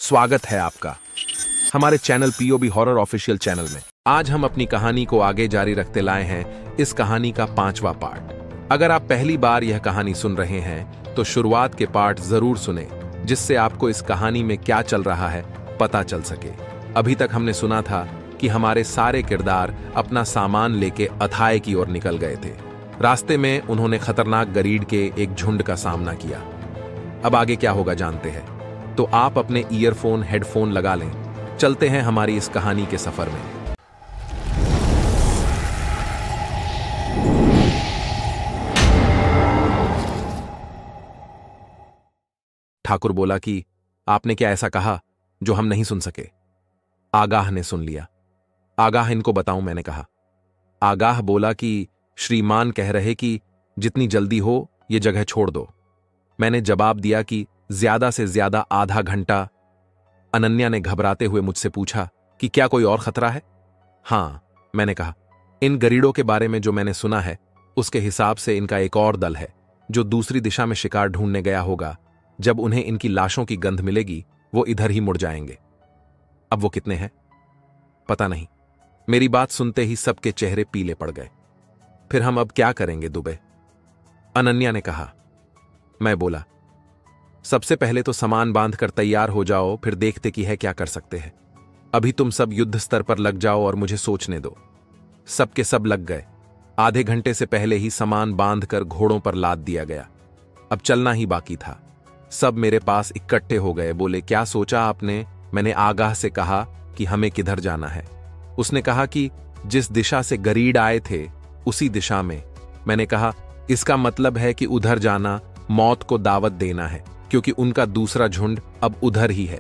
स्वागत है आपका हमारे channel POB horror official channel में। आज हम अपनी कहानी को आगे जारी रखते लाए हैं इस कहानी का 5वां पार्ट। अगर आप पहली बार यह कहानी सुन रहे हैं तो शुरुआत के पार्ट जरूर सुने, जिससे आपको इस कहानी में क्या चल रहा है पता चल सके। अभी तक हमने सुना था कि हमारे सारे किरदार अपना सामान लेके अथाह की ओर निकल गए थे। रास्ते में उन्होंने खतरनाक गरीड के एक झुंड का सामना किया। अब आगे क्या होगा जानते हैं, तो आप अपने ईयरफोन हेडफोन लगा लें। चलते हैं हमारी इस कहानी के सफर में। ठाकुर बोला कि आपने क्या ऐसा कहा जो हम नहीं सुन सके? आगाह ने सुन लिया। आगाह इनको बताऊं, मैंने कहा। आगाह बोला कि श्रीमान कह रहे कि जितनी जल्दी हो ये जगह छोड़ दो। मैंने जवाब दिया कि ज्यादा से ज्यादा आधा घंटा। अनन्या ने घबराते हुए मुझसे पूछा कि क्या कोई और खतरा है? हां, मैंने कहा। इन गरीड़ों के बारे में जो मैंने सुना है उसके हिसाब से इनका एक और दल है जो दूसरी दिशा में शिकार ढूंढने गया होगा। जब उन्हें इनकी लाशों की गंध मिलेगी वो इधर ही मुड़ जाएंगे। अब वो कितने हैं पता नहीं। मेरी बात सुनते ही सबके चेहरे पीले पड़ गए। फिर हम अब क्या करेंगे दुबे? अनन्या ने कहा। मैं बोला, सबसे पहले तो सामान बांधकर तैयार हो जाओ, फिर देखते कि है क्या कर सकते हैं। अभी तुम सब युद्ध स्तर पर लग जाओ और मुझे सोचने दो। सबके सब लग गए। आधे घंटे से पहले ही सामान बांधकर घोड़ों पर लाद दिया गया। अब चलना ही बाकी था। सब मेरे पास इकट्ठे हो गए। बोले, क्या सोचा आपने? मैंने आगाह से कहा कि हमें किधर जाना है। उसने कहा कि जिस दिशा से गरीड आए थे उसी दिशा में। मैंने कहा, इसका मतलब है कि उधर जाना मौत को दावत देना है, क्योंकि उनका दूसरा झुंड अब उधर ही है।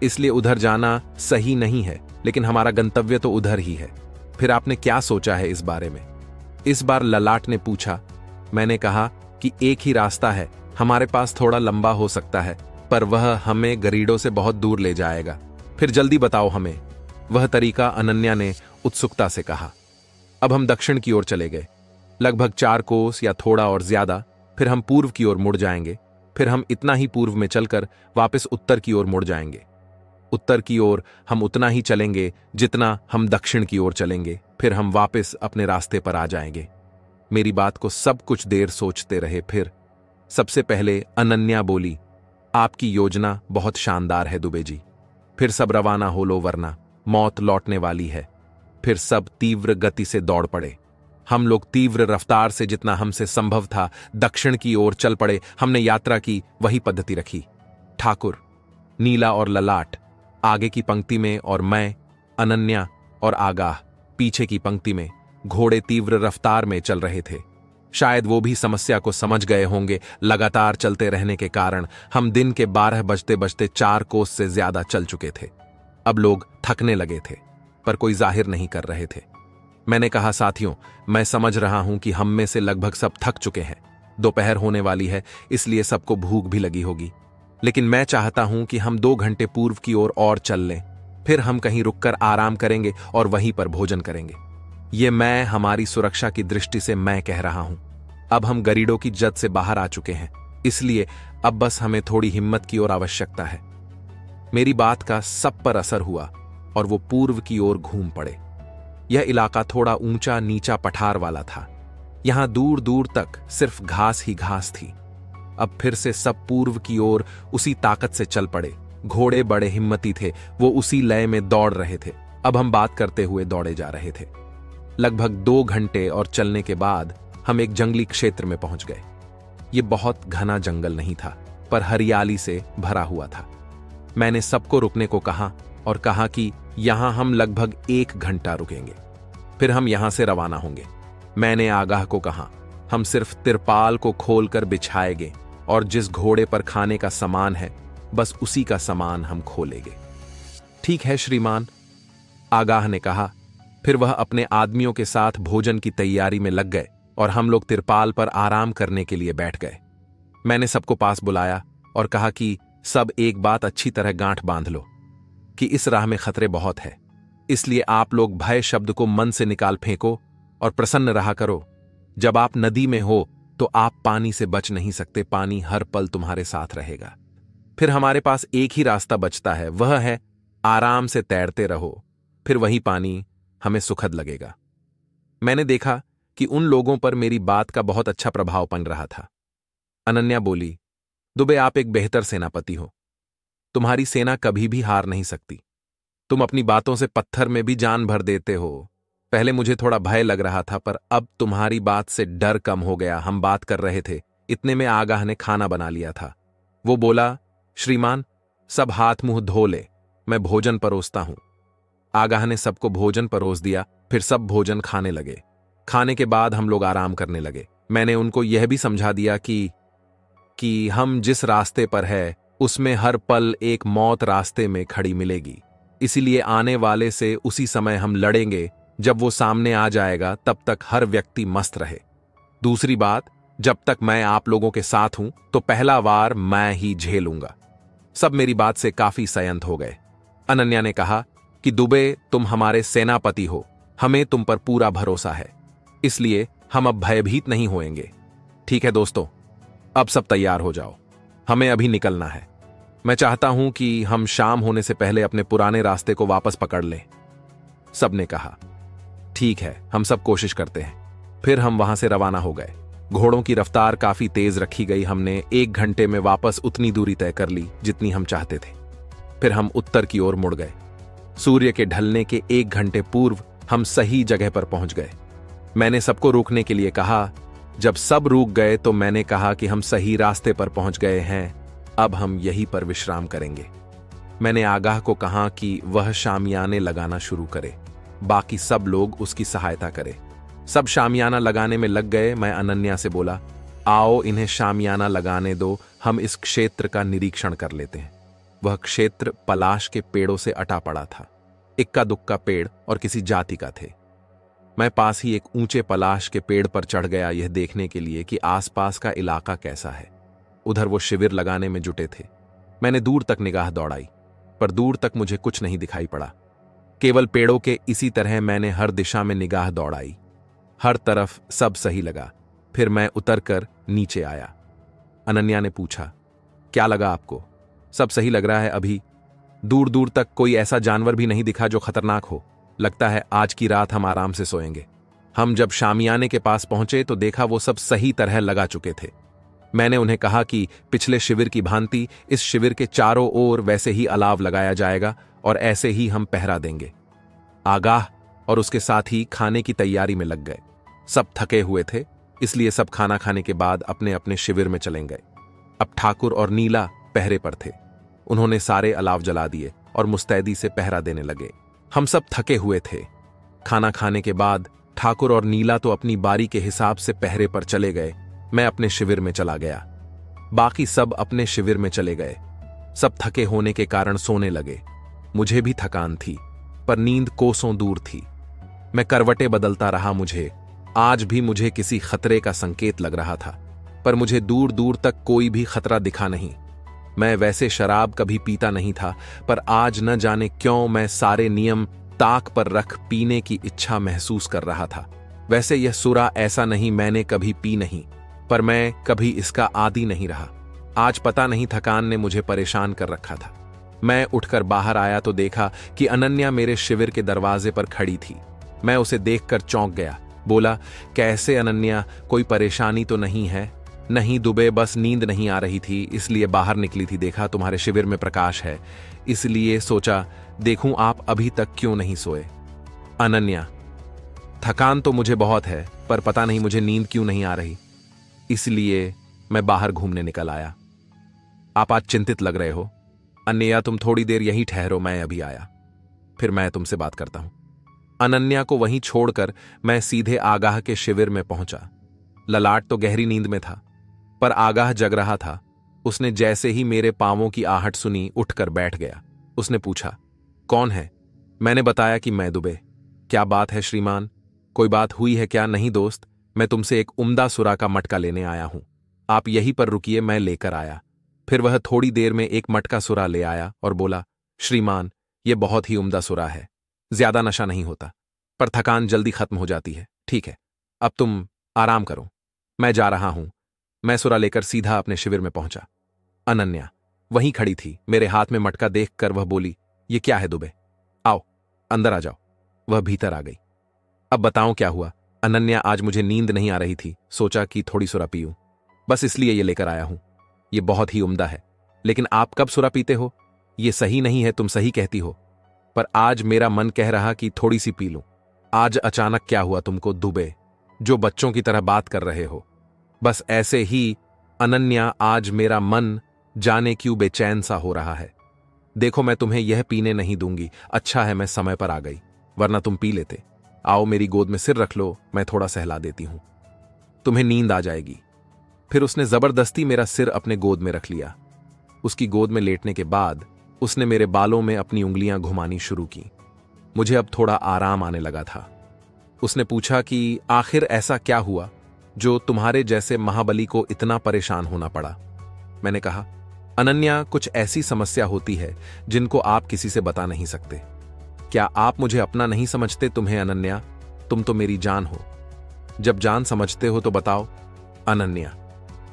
इसलिए उधर जाना सही नहीं है, लेकिन हमारा गंतव्य तो उधर ही है। फिर आपने क्या सोचा है इस बारे में? इस बार ललाट ने पूछा। मैंने कहा कि एक ही रास्ता है, हमारे पास थोड़ा लंबा हो सकता है, पर वह हमें गरीडों से बहुत दूर ले जाएगा। फिर जल्दी बताओ हमें। वह तरीका अनन्या ने उत्सुकता से कहा। अब हम दक्षिण की ओर चले गए, लगभग 4 कोस या थोड़ा और ज्यादा। फिर हम पूर्व की ओर मुड़ जाएंगे। फिर हम इतना ही पूर्व में चलकर वापस उत्तर की ओर मुड़ जाएंगे। उत्तर की ओर हम उतना ही चलेंगे जितना हम दक्षिण की ओर चलेंगे। फिर हम वापस अपने रास्ते पर आ जाएंगे। मेरी बात को सब कुछ देर सोचते रहे। फिर सबसे पहले अनन्या बोली, आपकी योजना बहुत शानदार है दुबे जी। फिर सब रवाना हो लो, वरना मौत लौटने वाली है। फिर सब तीव्र गति से दौड़ पड़े। हम लोग तीव्र रफ्तार से जितना हमसे संभव था दक्षिण की ओर चल पड़े। हमने यात्रा की वही पद्धति रखी। ठाकुर, नीला और ललाट आगे की पंक्ति में और मैं, अनन्या और आगाह पीछे की पंक्ति में। घोड़े तीव्र रफ्तार में चल रहे थे। शायद वो भी समस्या को समझ गए होंगे। लगातार चलते रहने के कारण हम दिन के 12 बजते बजते 4 कोस से ज्यादा चल चुके थे। अब लोग थकने लगे थे, पर कोई जाहिर नहीं कर रहे थे। मैंने कहा, साथियों, मैं समझ रहा हूं कि हम में से लगभग सब थक चुके हैं। दोपहर होने वाली है, इसलिए सबको भूख भी लगी होगी। लेकिन मैं चाहता हूं कि हम 2 घंटे पूर्व की ओर और चल लें। फिर हम कहीं रुककर आराम करेंगे और वहीं पर भोजन करेंगे। ये मैं हमारी सुरक्षा की दृष्टि से मैं कह रहा हूं। अब हम गरीडों की जद से बाहर आ चुके हैं, इसलिए अब बस हमें थोड़ी हिम्मत की ओर आवश्यकता है। मेरी बात का सब पर असर हुआ और वो पूर्व की ओर घूम पड़े। यह इलाका थोड़ा ऊंचा नीचा पठार वाला था। यहां दूर दूर तक सिर्फ घास ही घास थी। अब फिर से सब पूर्व की ओर उसी ताकत से चल पड़े। घोड़े बड़े हिम्मती थे, वो उसी लय में दौड़ रहे थे। अब हम बात करते हुए दौड़े जा रहे थे। लगभग 2 घंटे और चलने के बाद हम एक जंगली क्षेत्र में पहुंच गए। ये बहुत घना जंगल नहीं था, पर हरियाली से भरा हुआ था। मैंने सबको रुकने को कहा और कहा कि यहां हम लगभग 1 घंटा रुकेंगे, फिर हम यहां से रवाना होंगे। मैंने आगाह को कहा, हम सिर्फ तिरपाल को खोलकर बिछाएंगे और जिस घोड़े पर खाने का सामान है बस उसी का सामान हम खोलेंगे। ठीक है श्रीमान, आगाह ने कहा। फिर वह अपने आदमियों के साथ भोजन की तैयारी में लग गए और हम लोग तिरपाल पर आराम करने के लिए बैठ गए। मैंने सबको पास बुलाया और कहा कि सब एक बात अच्छी तरह गांठ बांध लो कि इस राह में खतरे बहुत है, इसलिए आप लोग भय शब्द को मन से निकाल फेंको और प्रसन्न रहा करो। जब आप नदी में हो तो आप पानी से बच नहीं सकते। पानी हर पल तुम्हारे साथ रहेगा। फिर हमारे पास एक ही रास्ता बचता है, वह है आराम से तैरते रहो, फिर वही पानी हमें सुखद लगेगा। मैंने देखा कि उन लोगों पर मेरी बात का बहुत अच्छा प्रभाव पड़ रहा था। अनन्या बोली, दुबे, आप एक बेहतर सेनापति हो। तुम्हारी सेना कभी भी हार नहीं सकती। तुम अपनी बातों से पत्थर में भी जान भर देते हो। पहले मुझे थोड़ा भय लग रहा था, पर अब तुम्हारी बात से डर कम हो गया। हम बात कर रहे थे, इतने में आगाह ने खाना बना लिया था। वो बोला, श्रीमान, सब हाथ मुंह धो ले, मैं भोजन परोसता हूं। आगाह ने सबको भोजन परोस दिया, फिर सब भोजन खाने लगे। खाने के बाद हम लोग आराम करने लगे। मैंने उनको यह भी समझा दिया कि हम जिस रास्ते पर है उसमें हर पल एक मौत रास्ते में खड़ी मिलेगी, इसीलिए आने वाले से उसी समय हम लड़ेंगे। जब वो सामने आ जाएगा तब तक हर व्यक्ति मस्त रहे। दूसरी बात, जब तक मैं आप लोगों के साथ हूं तो पहला वार मैं ही झेलूंगा। सब मेरी बात से काफी संयत हो गए। अनन्या ने कहा कि दुबे, तुम हमारे सेनापति हो, हमें तुम पर पूरा भरोसा है, इसलिए हम अब भयभीत नहीं होएंगे। ठीक है दोस्तों, अब सब तैयार हो जाओ, हमें अभी निकलना है। मैं चाहता हूं कि हम शाम होने से पहले अपने पुराने रास्ते को वापस पकड़ लें। सबने कहा, ठीक है, हम सब कोशिश करते हैं। फिर हम वहां से रवाना हो गए। घोड़ों की रफ्तार काफी तेज रखी गई। हमने 1 घंटे में वापस उतनी दूरी तय कर ली जितनी हम चाहते थे। फिर हम उत्तर की ओर मुड़ गए। सूर्य के ढलने के 1 घंटे पूर्व हम सही जगह पर पहुंच गए। मैंने सबको रोकने के लिए कहा। जब सब रुक गए तो मैंने कहा कि हम सही रास्ते पर पहुंच गए हैं, अब हम यहीं पर विश्राम करेंगे। मैंने आगाह को कहा कि वह शामियाने लगाना शुरू करे, बाकी सब लोग उसकी सहायता करें। सब शामियाना लगाने में लग गए। मैं अनन्या से बोला, आओ इन्हें शामियाना लगाने दो, हम इस क्षेत्र का निरीक्षण कर लेते हैं। वह क्षेत्र पलाश के पेड़ों से अटा पड़ा था। इक्का दुक्का पेड़ और किसी जाति का थे। मैं पास ही एक ऊंचे पलाश के पेड़ पर चढ़ गया, यह देखने के लिए कि आसपास का इलाका कैसा है। उधर वो शिविर लगाने में जुटे थे। मैंने दूर तक निगाह दौड़ाई, पर दूर तक मुझे कुछ नहीं दिखाई पड़ा, केवल पेड़ों के। इसी तरह मैंने हर दिशा में निगाह दौड़ाई, हर तरफ सब सही लगा। फिर मैं उतरकर नीचे आया। अनन्या ने पूछा, क्या लगा आपको? सब सही लग रहा है अभी? दूर दूर तक कोई ऐसा जानवर भी नहीं दिखा जो खतरनाक हो। लगता है आज की रात हम आराम से सोएंगे। हम जब शामियाने के पास पहुंचे तो देखा वो सब सही तरह लगा चुके थे। मैंने उन्हें कहा कि पिछले शिविर की भांति इस शिविर के चारों ओर वैसे ही अलाव लगाया जाएगा और ऐसे ही हम पहरा देंगे। आगाह और उसके साथ ही खाने की तैयारी में लग गए। सब थके हुए थे, इसलिए सब खाना खाने के बाद अपने अपने शिविर में चले गए। अब ठाकुर और नीला पहरे पर थे। उन्होंने सारे अलाव जला दिए और मुस्तैदी से पहरा देने लगे। हम सब थके हुए थे। खाना खाने के बाद ठाकुर और नीला तो अपनी बारी के हिसाब से पहरे पर चले गए। मैं अपने शिविर में चला गया। बाकी सब अपने शिविर में चले गए। सब थके होने के कारण सोने लगे। मुझे भी थकान थी, पर नींद कोसों दूर थी। मैं करवटें बदलता रहा। आज भी मुझे किसी खतरे का संकेत लग रहा था, पर मुझे दूर दूर तक कोई भी खतरा दिखा नहीं। मैं वैसे शराब कभी पीता नहीं था, पर आज न जाने क्यों मैं सारे नियम ताक पर रख पीने की इच्छा महसूस कर रहा था। वैसे यह सुरा ऐसा नहीं, मैंने कभी पी नहीं, पर मैं कभी इसका आदी नहीं रहा। आज पता नहीं थकान ने मुझे परेशान कर रखा था। मैं उठकर बाहर आया तो देखा कि अनन्या मेरे शिविर के दरवाजे पर खड़ी थी। मैं उसे देखकर चौंक गया। बोला, कैसे अनन्या, कोई परेशानी तो नहीं है? नहीं दुबे, बस नींद नहीं आ रही थी, इसलिए बाहर निकली थी। देखा तुम्हारे शिविर में प्रकाश है, इसलिए सोचा देखूं आप अभी तक क्यों नहीं सोए। अनन्या, थकान तो मुझे बहुत है, पर पता नहीं मुझे नींद क्यों नहीं आ रही, इसलिए मैं बाहर घूमने निकल आया। आप आज चिंतित लग रहे हो। अनन्या, तुम थोड़ी देर यहीं ठहरो, मैं अभी आया, फिर मैं तुमसे बात करता हूं। अनन्या को वहीं छोड़कर मैं सीधे आगाह के शिविर में पहुंचा। ललाट तो गहरी नींद में था, पर आगाह जग रहा था। उसने जैसे ही मेरे पांवों की आहट सुनी, उठकर बैठ गया। उसने पूछा, कौन है? मैंने बताया कि मैं दुबे। क्या बात है श्रीमान, कोई बात हुई है क्या? नहीं दोस्त, मैं तुमसे एक उम्दा सुरा का मटका लेने आया हूं। आप यहीं पर रुकिए, मैं लेकर आया। फिर वह थोड़ी देर में एक मटका सुरा ले आया और बोला, श्रीमान, यह बहुत ही उम्दा सुरा है, ज्यादा नशा नहीं होता, पर थकान जल्दी खत्म हो जाती है। ठीक है, अब तुम आराम करो, मैं जा रहा हूं। मैं सुरा लेकर सीधा अपने शिविर में पहुंचा। अनन्या, वहीं खड़ी थी। मेरे हाथ में मटका देखकर वह बोली, ये क्या है दुबे? आओ, अंदर आ जाओ। वह भीतर आ गई। अब बताऊं क्या हुआ? अनन्या, आज मुझे नींद नहीं आ रही थी, सोचा कि थोड़ी सुरा पीऊं, बस इसलिए ये लेकर आया हूं। ये बहुत ही उम्दा है। लेकिन आप कब सुरा पीते हो? ये सही नहीं है, तुम सही कहती हो, पर आज मेरा मन कह रहा कि थोड़ी सी पी लूं। आज अचानक क्या हुआ तुमको दुबे, जो बच्चों की तरह बात कर रहे हो? बस ऐसे ही अनन्या, आज मेरा मन जाने क्यों बेचैन सा हो रहा है। देखो, मैं तुम्हें यह पीने नहीं दूंगी। अच्छा है मैं समय पर आ गई, वरना तुम पी लेते। आओ, मेरी गोद में सिर रख लो, मैं थोड़ा सहला देती हूं, तुम्हें नींद आ जाएगी। फिर उसने जबरदस्ती मेरा सिर अपने गोद में रख लिया। उसकी गोद में लेटने के बाद उसने मेरे बालों में अपनी उंगलियां घुमानी शुरू की। मुझे अब थोड़ा आराम आने लगा था। उसने पूछा कि आखिर ऐसा क्या हुआ जो तुम्हारे जैसे महाबली को इतना परेशान होना पड़ा? मैंने कहा, अनन्या, कुछ ऐसी समस्या होती है जिनको आप किसी से बता नहीं सकते। क्या आप मुझे अपना नहीं समझते? तुम्हें अनन्या, तुम तो मेरी जान हो। जब जान समझते हो तो बताओ। अनन्या,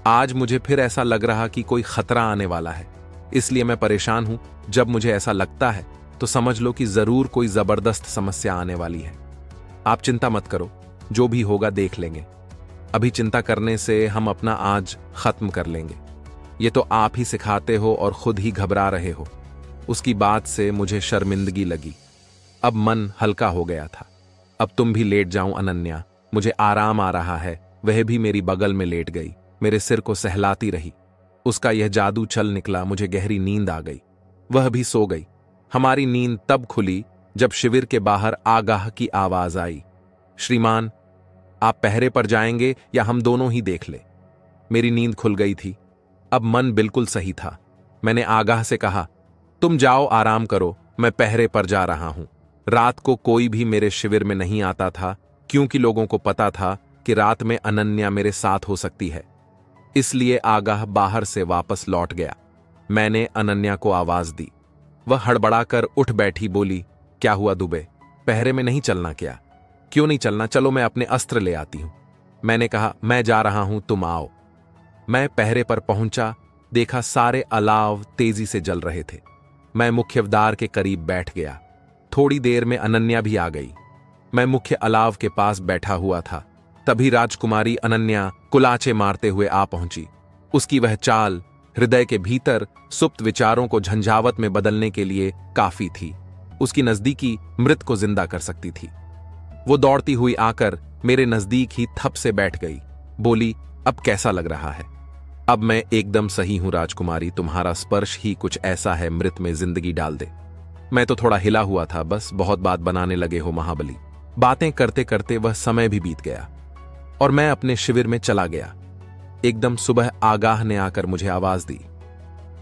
आज मुझे फिर ऐसा लग रहा कि कोई खतरा आने वाला है, इसलिए मैं परेशान हूं। जब मुझे ऐसा लगता है तो समझ लो कि जरूर कोई जबरदस्त समस्या आने वाली है। आप चिंता मत करो, जो भी होगा देख लेंगे। अभी चिंता करने से हम अपना आज खत्म कर लेंगे। ये तो आप ही सिखाते हो और खुद ही घबरा रहे हो। उसकी बात से मुझे शर्मिंदगी लगी। अब मन हल्का हो गया था। अब तुम भी लेट जाऊं अनन्या, मुझे आराम आ रहा है। वह भी मेरी बगल में लेट गई, मेरे सिर को सहलाती रही। उसका यह जादू चल निकला, मुझे गहरी नींद आ गई। वह भी सो गई। हमारी नींद तब खुली जब शिविर के बाहर आगाह की आवाज आई, श्रीमान, आप पहरे पर जाएंगे या हम दोनों ही देख ले? मेरी नींद खुल गई थी। अब मन बिल्कुल सही था। मैंने आगाह से कहा, तुम जाओ, आराम करो, मैं पहरे पर जा रहा हूं। रात को कोई भी मेरे शिविर में नहीं आता था, क्योंकि लोगों को पता था कि रात में अनन्या मेरे साथ हो सकती है। इसलिए आगाह बाहर से वापस लौट गया। मैंने अनन्या को आवाज दी। वह हड़बड़ाकर उठ बैठी, बोली, क्या हुआ दुबे, पहरे में नहीं चलना क्या? क्यों नहीं चलना? चलो मैं अपने अस्त्र ले आती हूं। मैंने कहा, मैं जा रहा हूं, तुम आओ। मैं पहरे पर पहुंचा, देखा सारे अलाव तेजी से जल रहे थे। मैं मुख्य द्वार के करीब बैठ गया। थोड़ी देर में अनन्या भी आ गई। मैं मुख्य अलाव के पास बैठा हुआ था। तभी राजकुमारी अनन्या कुलाचे मारते हुए आ पहुंची। उसकी वह चाल हृदय के भीतर सुप्त विचारों को झंझावत में बदलने के लिए काफी थी। उसकी नजदीकी मृत को जिंदा कर सकती थी। वो दौड़ती हुई आकर मेरे नजदीक ही थप से बैठ गई। बोली, अब कैसा लग रहा है? अब मैं एकदम सही हूं राजकुमारी, तुम्हारा स्पर्श ही कुछ ऐसा है, मृत में जिंदगी डाल दे। मैं तो थोड़ा हिला हुआ था, बस बहुत बात बनाने लगे हो महाबली। बातें करते करते वह समय भी बीत गया और मैं अपने शिविर में चला गया। एकदम सुबह आगाह ने आकर मुझे आवाज दी,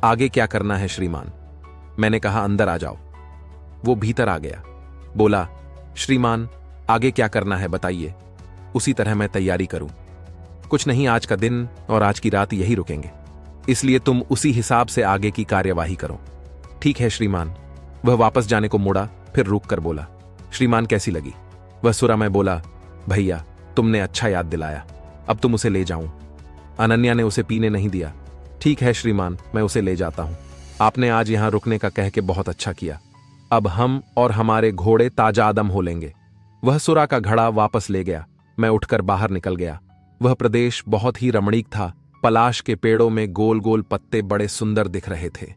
आगे क्या करना है श्रीमान? मैंने कहा, अंदर आ जाओ। वो भीतर आ गया। बोला, श्रीमान, आगे क्या करना है बताइए, उसी तरह मैं तैयारी करूं। कुछ नहीं, आज का दिन और आज की रात यही रुकेंगे, इसलिए तुम उसी हिसाब से आगे की कार्यवाही करो। ठीक है श्रीमान। वह वापस जाने को मुड़ा, फिर रुक कर बोला, श्रीमान कैसी लगी वह सुरा? मैं बोला, भैया तुमने अच्छा याद दिलाया, अब तुम उसे ले जाऊं। अनन्या ने उसे पीने नहीं दिया। ठीक है श्रीमान, मैं उसे ले जाता हूं। आपने आज यहां रुकने का कह के बहुत अच्छा किया। अब हम और हमारे घोड़े ताजादम हो लेंगे। वह सुरा का घड़ा वापस ले गया। मैं उठकर बाहर निकल गया। वह प्रदेश बहुत ही रमणीक था। पलाश के पेड़ों में गोल गोल पत्ते बड़े सुंदर दिख रहे थे।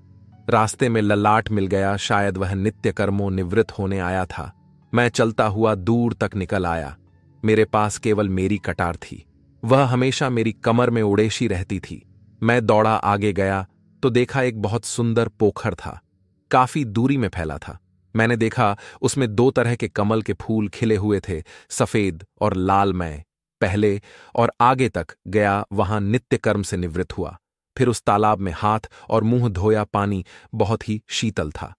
रास्ते में ललाट मिल गया, शायद वह नित्य कर्मों निवृत्त होने आया था। मैं चलता हुआ दूर तक निकल आया। मेरे पास केवल मेरी कटार थी। वह हमेशा मेरी कमर में उड़ेशी रहती थी। मैं दौड़ा आगे गया तो देखा एक बहुत सुंदर पोखर था, काफी दूरी में फैला था। मैंने देखा उसमें 2 तरह के कमल के फूल खिले हुए थे, सफेद और लालमय। पहले और आगे तक गया, वहां नित्य कर्म से निवृत्त हुआ। फिर उस तालाब में हाथ और मुंह धोया, पानी बहुत ही शीतल था।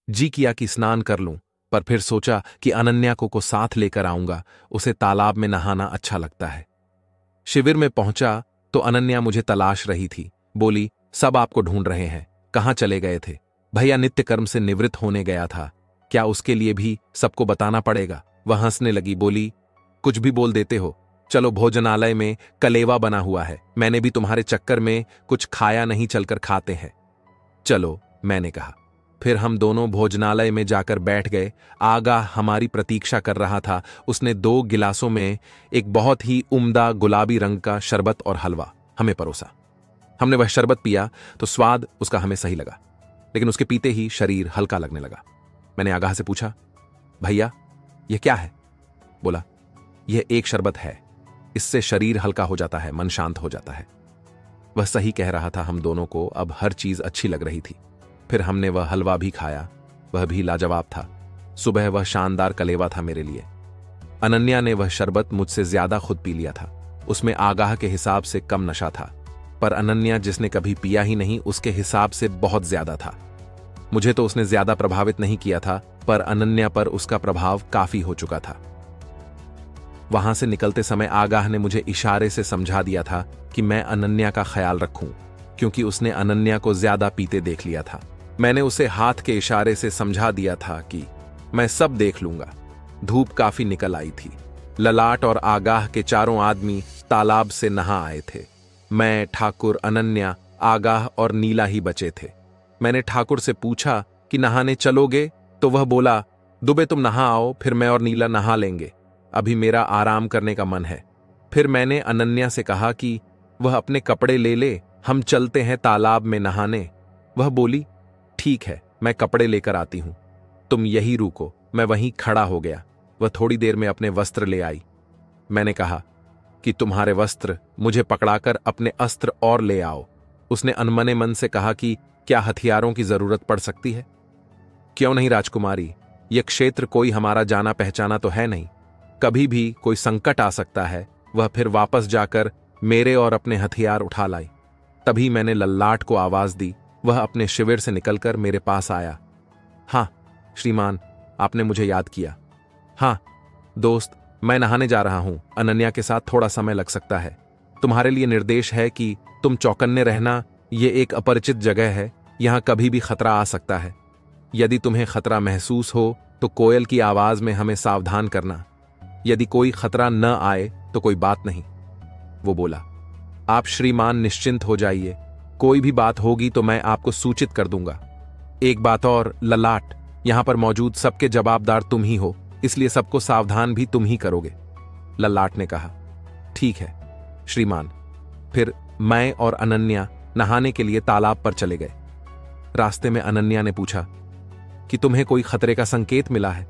जी किया कि स्नान कर लूं, पर फिर सोचा कि अनन्या को साथ लेकर आऊंगा, उसे तालाब में नहाना अच्छा लगता है। शिविर में पहुंचा तो अनन्या मुझे तलाश रही थी। बोली, सब आपको ढूंढ रहे हैं, कहां चले गए थे? भैया नित्य कर्म से निवृत्त होने गया था। क्या उसके लिए भी सबको बताना पड़ेगा? वह हंसने लगी, बोली, कुछ भी बोल देते हो। चलो, भोजनालय में कलेवा बना हुआ है, मैंने भी तुम्हारे चक्कर में कुछ खाया नहीं, चलकर खाते हैं। चलो, मैंने कहा। फिर हम दोनों भोजनालय में जाकर बैठ गए। आगाह हमारी प्रतीक्षा कर रहा था। उसने 2 गिलासों में एक बहुत ही उम्दा गुलाबी रंग का शरबत और हलवा हमें परोसा। हमने वह शरबत पिया तो स्वाद उसका हमें सही लगा, लेकिन उसके पीते ही शरीर हल्का लगने लगा। मैंने आगाह से पूछा, भैया यह क्या है? बोला, यह एक शरबत है, इससे शरीर हल्का हो जाता है, मन शांत हो जाता है। वह सही कह रहा था। हम दोनों को अब हर चीज अच्छी लग रही थी। फिर हमने वह हलवा भी खाया, वह भी लाजवाब था। सुबह वह शानदार कलेवा था मेरे लिए। अनन्या ने वह शरबत मुझसे ज्यादा खुद पी लिया था। उसमें आगाह के हिसाब से कम नशा था, पर अनन्या जिसने कभी पिया ही नहीं उसके हिसाब से बहुत ज्यादा था। मुझे तो उसने ज्यादा प्रभावित नहीं किया था, पर अनन्या पर उसका प्रभाव काफी हो चुका था। वहां से निकलते समय आगाह ने मुझे इशारे से समझा दिया था कि मैं अनन्या का ख्याल रखूं, क्योंकि उसने अनन्या को ज्यादा पीते देख लिया था। मैंने उसे हाथ के इशारे से समझा दिया था कि मैं सब देख लूंगा। धूप काफी निकल आई थी। ललाट और आगाह के चारों आदमी तालाब से नहा आए थे। मैं, ठाकुर, अनन्या, आगाह और नीला ही बचे थे। मैंने ठाकुर से पूछा कि नहाने चलोगे? तो वह बोला, दुबे तुम नहा आओ, फिर मैं और नीला नहा लेंगे, अभी मेरा आराम करने का मन है। फिर मैंने अनन्या से कहा कि वह अपने कपड़े ले ले, हम चलते हैं तालाब में नहाने। वह बोली, ठीक है, मैं कपड़े लेकर आती हूं, तुम यही रुको। मैं वहीं खड़ा हो गया। वह थोड़ी देर में अपने वस्त्र ले आई। मैंने कहा कि तुम्हारे वस्त्र, मुझे पकड़ाकर अपने अस्त्र और ले आओ। उसने अनमने मन से कहा कि क्या हथियारों की जरूरत पड़ सकती है? क्यों नहीं राजकुमारी, यह क्षेत्र कोई हमारा जाना पहचाना तो है नहीं, कभी भी कोई संकट आ सकता है। वह फिर वापस जाकर मेरे और अपने हथियार उठा लाई। तभी मैंने लल्लाट को आवाज दी। वह अपने शिविर से निकलकर मेरे पास आया। हाँ श्रीमान, आपने मुझे याद किया। हाँ दोस्त, मैं नहाने जा रहा हूं, अनन्या के साथ थोड़ा समय लग सकता है। तुम्हारे लिए निर्देश है कि तुम चौकन्ने रहना। यह एक अपरिचित जगह है, यहां कभी भी खतरा आ सकता है। यदि तुम्हें खतरा महसूस हो तो कोयल की आवाज में हमें सावधान करना। यदि कोई खतरा न आए तो कोई बात नहीं। वो बोला, आप श्रीमान निश्चिंत हो जाइए, कोई भी बात होगी तो मैं आपको सूचित कर दूंगा। एक बात और ललाट, यहां पर मौजूद सबके जवाबदार तुम ही हो, इसलिए सबको सावधान भी तुम ही करोगे। ललाट ने कहा, ठीक है श्रीमान। फिर मैं और अनन्या नहाने के लिए तालाब पर चले गए। रास्ते में अनन्या ने पूछा कि तुम्हें कोई खतरे का संकेत मिला है?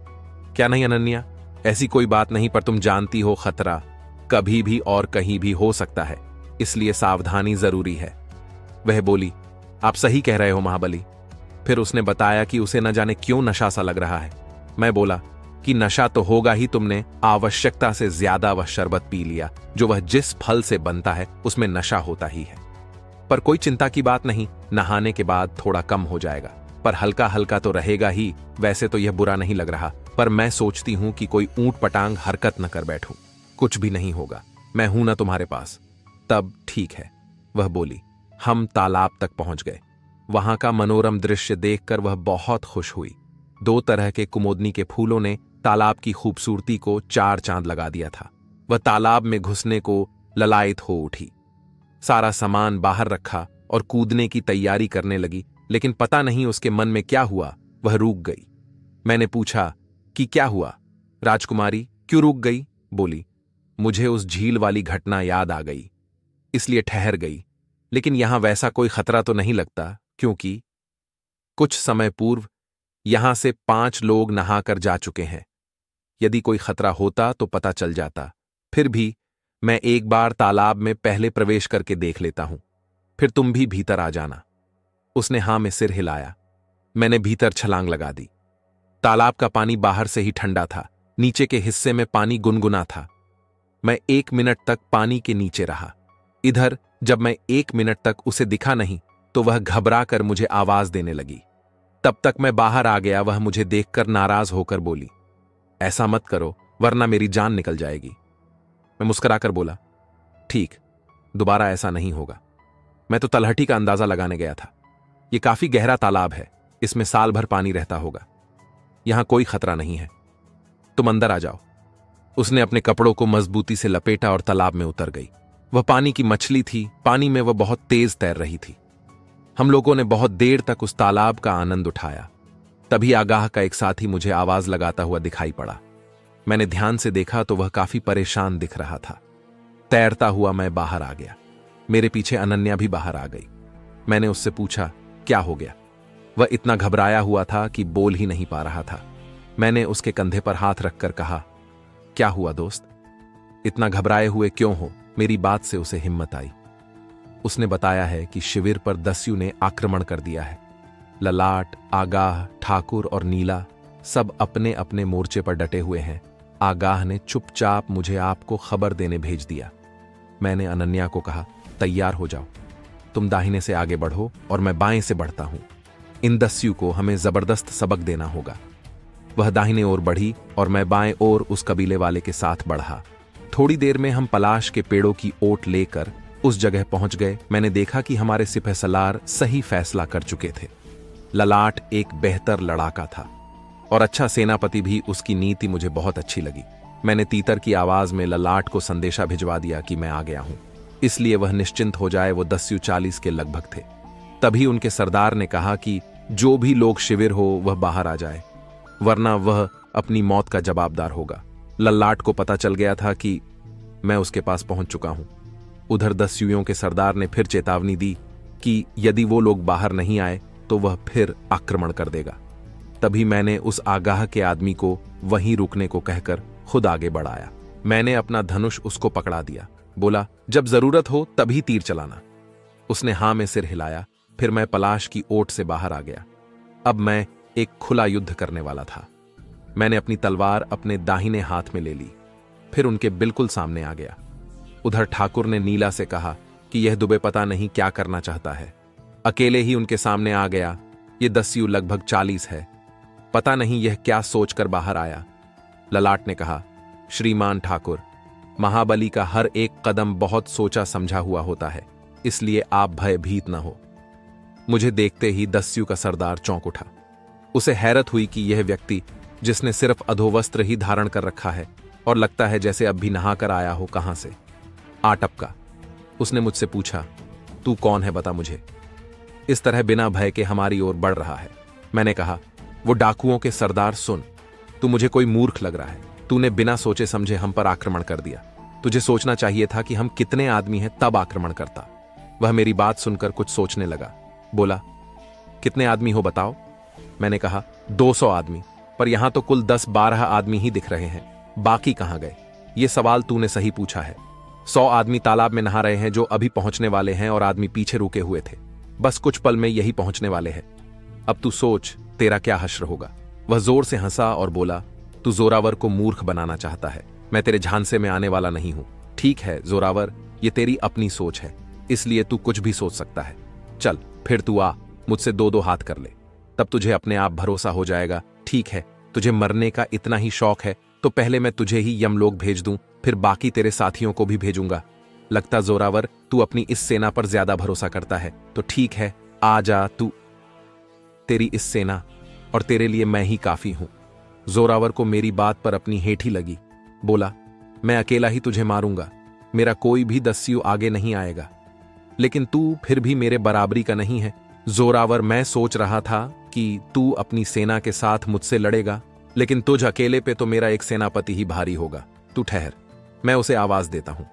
क्या नहीं अनन्या, ऐसी कोई बात नहीं, पर तुम जानती हो खतरा कभी भी और कहीं भी हो सकता है, इसलिए सावधानी जरूरी है। वह बोली, आप सही कह रहे हो महाबली। फिर उसने बताया कि उसे न जाने क्यों नशा सा लग रहा है। मैं बोला कि नशा तो होगा ही, तुमने आवश्यकता से ज्यादा वह शरबत पी लिया। जो वह जिस फल से बनता है उसमें नशा होता ही है। पर कोई चिंता की बात नहीं, नहाने के बाद थोड़ा कम हो जाएगा, पर हल्का हल्का तो रहेगा ही। वैसे तो यह बुरा नहीं लग रहा, पर मैं सोचती हूं कि कोई ऊंट पटांग हरकत न कर बैठूं। कुछ भी नहीं होगा, मैं हूं ना तुम्हारे पास। तब ठीक है, वह बोली। हम तालाब तक पहुंच गए। वहां का मनोरम दृश्य देखकर वह बहुत खुश हुई। 2 तरह के कुमुदनी के फूलों ने तालाब की खूबसूरती को 4 चांद लगा दिया था। वह तालाब में घुसने को ललायत हो उठी। सारा सामान बाहर रखा और कूदने की तैयारी करने लगी, लेकिन पता नहीं उसके मन में क्या हुआ, वह रुक गई। मैंने पूछा कि क्या हुआ राजकुमारी, क्यों रुक गई? बोली, मुझे उस झील वाली घटना याद आ गई, इसलिए ठहर गई। लेकिन यहां वैसा कोई खतरा तो नहीं लगता, क्योंकि कुछ समय पूर्व यहां से 5 लोग नहाकर जा चुके हैं। यदि कोई खतरा होता तो पता चल जाता। फिर भी मैं एक बार तालाब में पहले प्रवेश करके देख लेता हूं, फिर तुम भी भीतर आ जाना। उसने हां में सिर हिलाया। मैंने भीतर छलांग लगा दी। तालाब का पानी बाहर से ही ठंडा था, नीचे के हिस्से में पानी गुनगुना था। मैं 1 मिनट तक पानी के नीचे रहा। इधर जब मैं 1 मिनट तक उसे दिखा नहीं तो वह घबरा कर मुझे आवाज देने लगी। तब तक मैं बाहर आ गया। वह मुझे देखकर नाराज होकर बोली, ऐसा मत करो वरना मेरी जान निकल जाएगी। मैं मुस्कुराकर बोला, ठीक, दोबारा ऐसा नहीं होगा। मैं तो तलहटी का अंदाजा लगाने गया था। यह काफी गहरा तालाब है, इसमें साल भर पानी रहता होगा। यहां कोई खतरा नहीं है, तुम अंदर आ जाओ। उसने अपने कपड़ों को मजबूती से लपेटा और तालाब में उतर गई। वह पानी की मछली थी, पानी में वह बहुत तेज तैर रही थी। हम लोगों ने बहुत देर तक उस तालाब का आनंद उठाया। तभी आगाह का एक साथी मुझे आवाज लगाता हुआ दिखाई पड़ा। मैंने ध्यान से देखा तो वह काफी परेशान दिख रहा था। तैरता हुआ मैं बाहर आ गया। मेरे पीछे अनन्या भी बाहर आ गई। मैंने उससे पूछा, क्या हो गया? वह इतना घबराया हुआ था कि बोल ही नहीं पा रहा था। मैंने उसके कंधे पर हाथ रखकर कहा, क्या हुआ दोस्त? इतना घबराए हुए क्यों हो? मेरी बात से उसे हिम्मत आई। उसने बताया है कि शिविर पर दस्यु ने आक्रमण कर दिया है। ललाट, आगाह, ठाकुर और नीला सब अपने अपने मोर्चे पर डटे हुए हैं। आगाह ने चुपचाप मुझे आपको खबर देने भेज दिया। मैंने अनन्या को कहा, तैयार हो जाओ, तुम दाहिने से आगे बढ़ो और मैं बाएं से बढ़ता हूं। इन दस्यु को हमें जबरदस्त सबक देना होगा। वह दाहिने ओर बढ़ी और मैं बाएं ओर उस कबीले वाले के साथ बढ़ा। थोड़ी देर में हम पलाश के पेड़ों की ओट लेकर उस जगह पहुंच गए। मैंने देखा कि हमारे सिपहसालार सही फैसला कर चुके थे। ललाट एक बेहतर लड़ाका था और अच्छा सेनापति भी। उसकी नीति मुझे बहुत अच्छी लगी। मैंने तीतर की आवाज में ललाट को संदेशा भिजवा दिया कि मैं आ गया हूं, इसलिए वह निश्चिंत हो जाए। वो दस्यु 40 के लगभग थे। तभी उनके सरदार ने कहा कि जो भी लोग शिविर हो वह बाहर आ जाए, वरना वह अपनी मौत का जवाबदार होगा। ललाट को पता चल गया था कि मैं उसके पास पहुंच चुका हूं। उधर दस्युओं के सरदार ने फिर चेतावनी दी कि यदि वो लोग बाहर नहीं आए तो वह फिर आक्रमण कर देगा। तभी मैंने उस आगाह के आदमी को वहीं रुकने को कहकर खुद आगे बढ़ाया। मैंने अपना धनुष उसको पकड़ा दिया। बोला, जब जरूरत हो तभी तीर चलाना। उसने हां में सिर हिलाया। फिर मैं पलाश की ओट से बाहर आ गया। अब मैं एक खुला युद्ध करने वाला था। मैंने अपनी तलवार अपने दाहिने हाथ में ले ली, फिर उनके बिल्कुल सामने आ गया। उधर ठाकुर ने नीला से कहा कि यह दुबे पता नहीं क्या करना चाहता है। अकेले ही उनके सामने आ गया। ये दस्यु लगभग 40 है। पता नहीं यह क्या सोचकर बाहर आया। ललाट ने कहा, श्रीमान ठाकुर, महाबली का हर एक कदम बहुत सोचा समझा हुआ होता है, इसलिए आप भयभीत न हो। मुझे देखते ही दस्यु का सरदार चौंक उठा। उसे हैरत हुई कि यह व्यक्ति, जिसने सिर्फ अधोवस्त्र ही धारण कर रखा है और लगता है जैसे अब भी नहाकर आया हो, कहां से आ टपका। उसने मुझसे पूछा, तू कौन है, बता मुझे। इस तरह बिना भय के हमारी ओर बढ़ रहा है। मैंने कहा, वो डाकुओं के सरदार सुन, तू मुझे कोई मूर्ख लग रहा है। तूने बिना सोचे समझे हम पर आक्रमण कर दिया। तुझे सोचना चाहिए था कि हम कितने आदमी हैं तब आक्रमण करता। वह मेरी बात सुनकर कुछ सोचने लगा। बोला, कितने आदमी हो बताओ। मैंने कहा, 200 आदमी, पर यहां तो कुल 10-12 आदमी ही दिख रहे हैं। बाकी कहां गए? यह सवाल तूने सही पूछा है। 100 आदमी तालाब में नहा रहे हैं जो अभी पहुंचने वाले हैं, और आदमी पीछे रुके हुए थे। बस कुछ पल में यही पहुंचने वाले हैं। अब तू सोच तेरा क्या हश्र होगा। वह जोर से हंसा और बोला, तू जोरावर को मूर्ख बनाना चाहता है। मैं तेरे झांसे में आने वाला नहीं हूं। ठीक है जोरावर, ये तेरी अपनी सोच है, इसलिए तू कुछ भी सोच सकता है। चल फिर तू आ, मुझसे 2-2 हाथ कर ले, तब तुझे अपने आप भरोसा हो जाएगा। ठीक है, तुझे मरने का इतना ही शौक है तो पहले मैं तुझे ही यमलोक भेज दूं, फिर बाकी तेरे साथियों को भी भेजूंगा। लगता जोरावर तू अपनी इस सेना पर ज्यादा भरोसा करता है, तो ठीक है, आ जा तू। तेरी इस सेना और तेरे लिए मैं ही काफी हूं। जोरावर को मेरी बात पर अपनी हेठी लगी। बोला, मैं अकेला ही तुझे मारूंगा, मेरा कोई भी दस्यु आगे नहीं आएगा। लेकिन तू फिर भी मेरे बराबरी का नहीं है। जोरावर, मैं सोच रहा था कि तू अपनी सेना के साथ मुझसे लड़ेगा, लेकिन तुझ अकेले पे तो मेरा एक सेनापति ही भारी होगा। तू ठहर, मैं उसे आवाज देता हूं।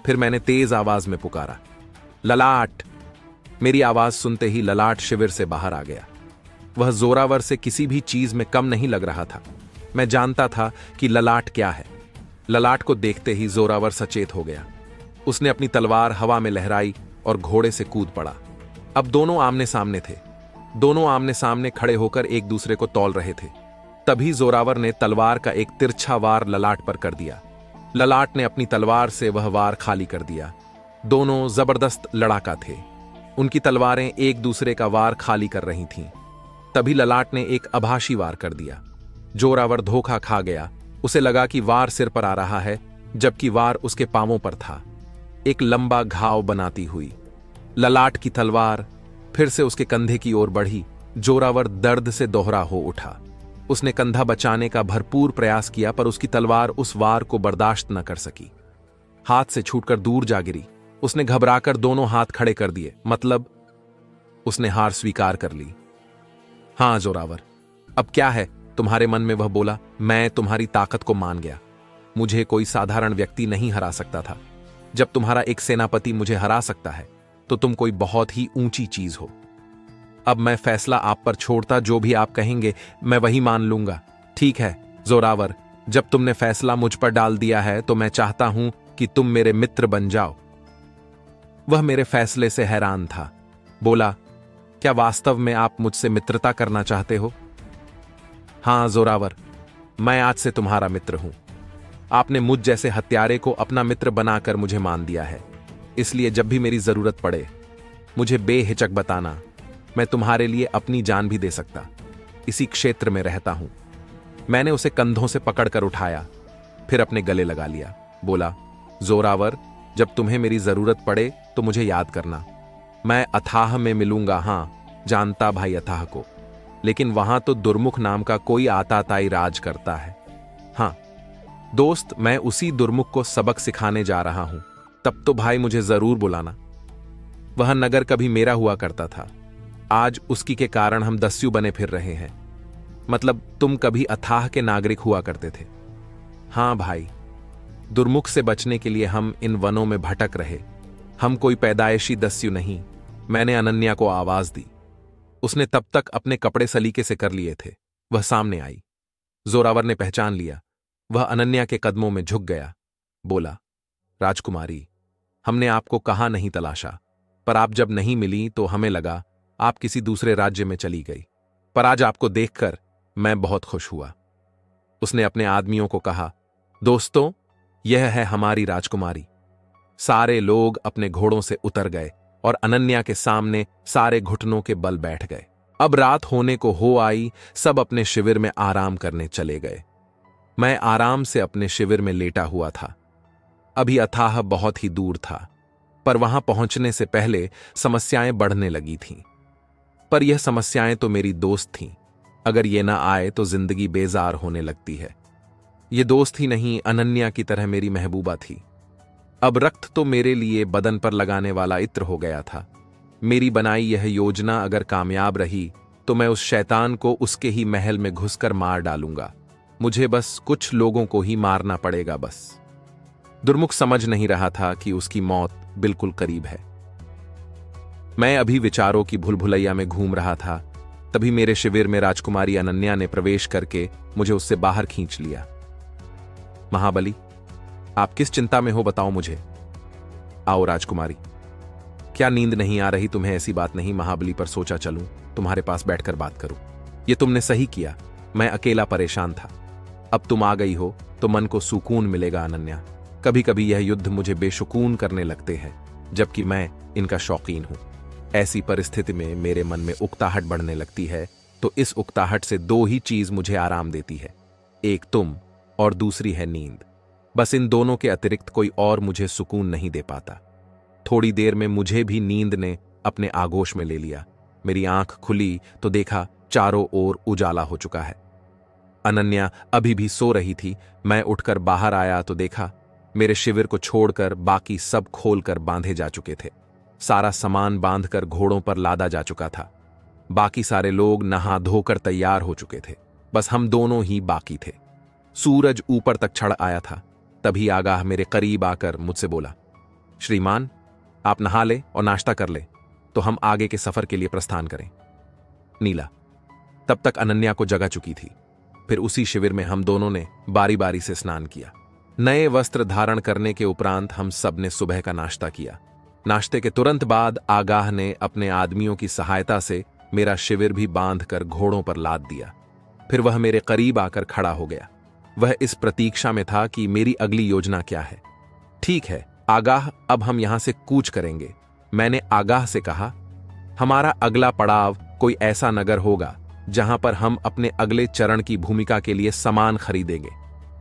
फिर मैंने तेज आवाज में पुकारा, ललाट। मेरी आवाज सुनते ही ललाट शिविर से बाहर आ गया। वह जोरावर से किसी भी चीज में कम नहीं लग रहा था। मैं जानता था कि ललाट क्या है। ललाट को देखते ही जोरावर सचेत हो गया। उसने अपनी तलवार हवा में लहराई और घोड़े से कूद पड़ा। अब दोनों आमने सामने थे। दोनों आमने सामने खड़े होकर एक दूसरे को तौल रहे थे। तभी जोरावर ने तलवार का एक तिरछा वार ललाट पर कर दिया। ललाट ने अपनी तलवार से वह वार खाली कर दिया। दोनों जबरदस्त लड़ाका थे। उनकी तलवारें एक दूसरे का वार खाली कर रही थीं। तभी ललाट ने एक आभासी वार कर दिया। जोरावर धोखा खा गया। उसे लगा कि वार सिर पर आ रहा है, जबकि वार उसके पांवों पर था, एक लंबा घाव बनाती हुई। ललाट की तलवार फिर से उसके कंधे की ओर बढ़ी। जोरावर दर्द से दोहरा हो उठा। उसने कंधा बचाने का भरपूर प्रयास किया, पर उसकी तलवार उस वार को बर्दाश्त न कर सकी। हाथ से छूटकर दूर जा गिरी। उसने घबराकर दोनों हाथ खड़े कर दिए, मतलब उसने हार स्वीकार कर ली। हाँ जोरावर, अब क्या है तुम्हारे मन में, वह बोला। मैं तुम्हारी ताकत को मान गया। मुझे कोई साधारण व्यक्ति नहीं हरा सकता था। जब तुम्हारा एक सेनापति मुझे हरा सकता है तो तुम कोई बहुत ही ऊंची चीज हो। अब मैं फैसला आप पर छोड़ता, जो भी आप कहेंगे मैं वही मान लूंगा। ठीक है जोरावर, जब तुमने फैसला मुझ पर डाल दिया है तो मैं चाहता हूं कि तुम मेरे मित्र बन जाओ। वह मेरे फैसले से हैरान था। बोला, क्या वास्तव में आप मुझसे मित्रता करना चाहते हो? हां जोरावर, मैं आज से तुम्हारा मित्र हूं। आपने मुझ जैसे हत्यारे को अपना मित्र बनाकर मुझे मान दिया है, इसलिए जब भी मेरी जरूरत पड़े मुझे बेहिचक बताना। मैं तुम्हारे लिए अपनी जान भी दे सकता। इसी क्षेत्र में रहता हूं। मैंने उसे कंधों से पकड़कर उठाया, फिर अपने गले लगा लिया। बोला, जोरावर, जब तुम्हें मेरी जरूरत पड़े तो मुझे याद करना। मैं अथाह में मिलूंगा। हां, जानता भाई अथाह को, लेकिन वहां तो दुर्मुख नाम का कोई आताताई राज करता है। हां दोस्त, मैं उसी दुर्मुख को सबक सिखाने जा रहा हूं। तब तो भाई मुझे जरूर बुलाना। वह नगर कभी मेरा हुआ करता था, आज उसकी के कारण हम दस्यु बने फिर रहे हैं। मतलब तुम कभी अथाह के नागरिक हुआ करते थे। हां भाई, दुर्मुख से बचने के लिए हम इन वनों में भटक रहे। हम कोई पैदाइशी दस्यु नहीं। मैंने अनन्या को आवाज दी। उसने तब तक अपने कपड़े सलीके से कर लिए थे। वह सामने आई। जोरावर ने पहचान लिया। वह अनन्या के कदमों में झुक गया। बोला, राजकुमारी, हमने आपको कहाँ नहीं तलाशा, पर आप जब नहीं मिली तो हमें लगा आप किसी दूसरे राज्य में चली गई। पर आज आपको देखकर मैं बहुत खुश हुआ। उसने अपने आदमियों को कहा, दोस्तों, यह है हमारी राजकुमारी। सारे लोग अपने घोड़ों से उतर गए और अनन्या के सामने सारे घुटनों के बल बैठ गए। अब रात होने को हो आई। सब अपने शिविर में आराम करने चले गए। मैं आराम से अपने शिविर में लेटा हुआ था। अभी अथाह बहुत ही दूर था, पर वहां पहुंचने से पहले समस्याएं बढ़ने लगी थीं। पर यह समस्याएं तो मेरी दोस्त थीं। अगर ये ना आए तो जिंदगी बेजार होने लगती है। ये दोस्त ही नहीं, अनन्या की तरह मेरी महबूबा थी। अब रक्त तो मेरे लिए बदन पर लगाने वाला इत्र हो गया था। मेरी बनाई यह योजना अगर कामयाब रही तो मैं उस शैतान को उसके ही महल में घुसकर मार डालूंगा। मुझे बस कुछ लोगों को ही मारना पड़ेगा बस। दुर्मुख समझ नहीं रहा था कि उसकी मौत बिल्कुल करीब है। मैं अभी विचारों की भूलभुलैया में घूम रहा था, तभी मेरे शिविर में राजकुमारी अनन्या ने प्रवेश करके मुझे उससे बाहर खींच लिया। महाबली, आप किस चिंता में हो, बताओ मुझे। आओ राजकुमारी। क्या नींद नहीं आ रही तुम्हें? ऐसी बात नहीं, महाबली पर सोचा चलूं, तुम्हारे पास बैठकर बात करूं। ये तुमने सही किया, मैं अकेला परेशान था। अब तुम आ गई हो तो मन को सुकून मिलेगा। अनन्या, कभी कभी यह युद्ध मुझे बेसुकून करने लगते हैं, जबकि मैं इनका शौकीन हूं। ऐसी परिस्थिति में मेरे मन में उकताहट बढ़ने लगती है, तो इस उकताहट से दो ही चीज मुझे आराम देती है, एक तुम और दूसरी है नींद। बस इन दोनों के अतिरिक्त कोई और मुझे सुकून नहीं दे पाता। थोड़ी देर में मुझे भी नींद ने अपने आगोश में ले लिया। मेरी आंख खुली तो देखा चारों ओर उजाला हो चुका है। अनन्या अभी भी सो रही थी। मैं उठकर बाहर आया तो देखा मेरे शिविर को छोड़कर बाकी सब खोलकर बांधे जा चुके थे। सारा सामान बांधकर घोड़ों पर लादा जा चुका था। बाकी सारे लोग नहा धोकर तैयार हो चुके थे। बस हम दोनों ही बाकी थे। सूरज ऊपर तक चढ़ आया था। तभी आगाह मेरे करीब आकर मुझसे बोला, श्रीमान, आप नहा ले और नाश्ता कर ले तो हम आगे के सफर के लिए प्रस्थान करें। नीला तब तक अनन्या को जगा चुकी थी। फिर उसी शिविर में हम दोनों ने बारी बारी से स्नान किया। नए वस्त्र धारण करने के उपरांत हम सब ने सुबह का नाश्ता किया। नाश्ते के तुरंत बाद आगाह ने अपने आदमियों की सहायता से मेरा शिविर भी बांधकर घोड़ों पर लाद दिया। फिर वह मेरे करीब आकर खड़ा हो गया। वह इस प्रतीक्षा में था कि मेरी अगली योजना क्या है। ठीक है आगाह, अब हम यहां से कूच करेंगे। मैंने आगाह से कहा, हमारा अगला पड़ाव कोई ऐसा नगर होगा जहां पर हम अपने अगले चरण की भूमिका के लिए सामान खरीदेंगे।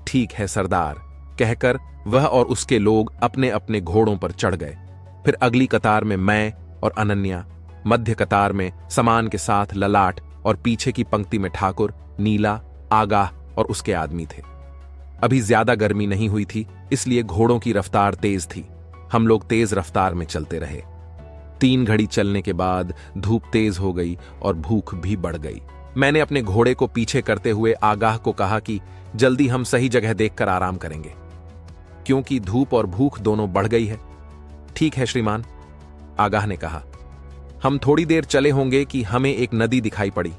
ठीक है सरदार, कहकर वह और उसके लोग अपने अपने घोड़ों पर चढ़ गए। फिर अगली कतार में मैं और अनन्या, मध्य कतार में सामान के साथ ललाट और पीछे की पंक्ति में ठाकुर, नीला, आगाह और उसके आदमी थे। अभी ज्यादा गर्मी नहीं हुई थी, इसलिए घोड़ों की रफ्तार तेज थी। हम लोग तेज रफ्तार में चलते रहे। 3 घड़ी चलने के बाद धूप तेज हो गई और भूख भी बढ़ गई। मैंने अपने घोड़े को पीछे करते हुए आगाह को कहा कि जल्दी हम सही जगह देखकर आराम करेंगे, क्योंकि धूप और भूख दोनों बढ़ गई है। ठीक है श्रीमान, आगाह ने कहा। हम थोड़ी देर चले होंगे कि हमें एक नदी दिखाई पड़ी।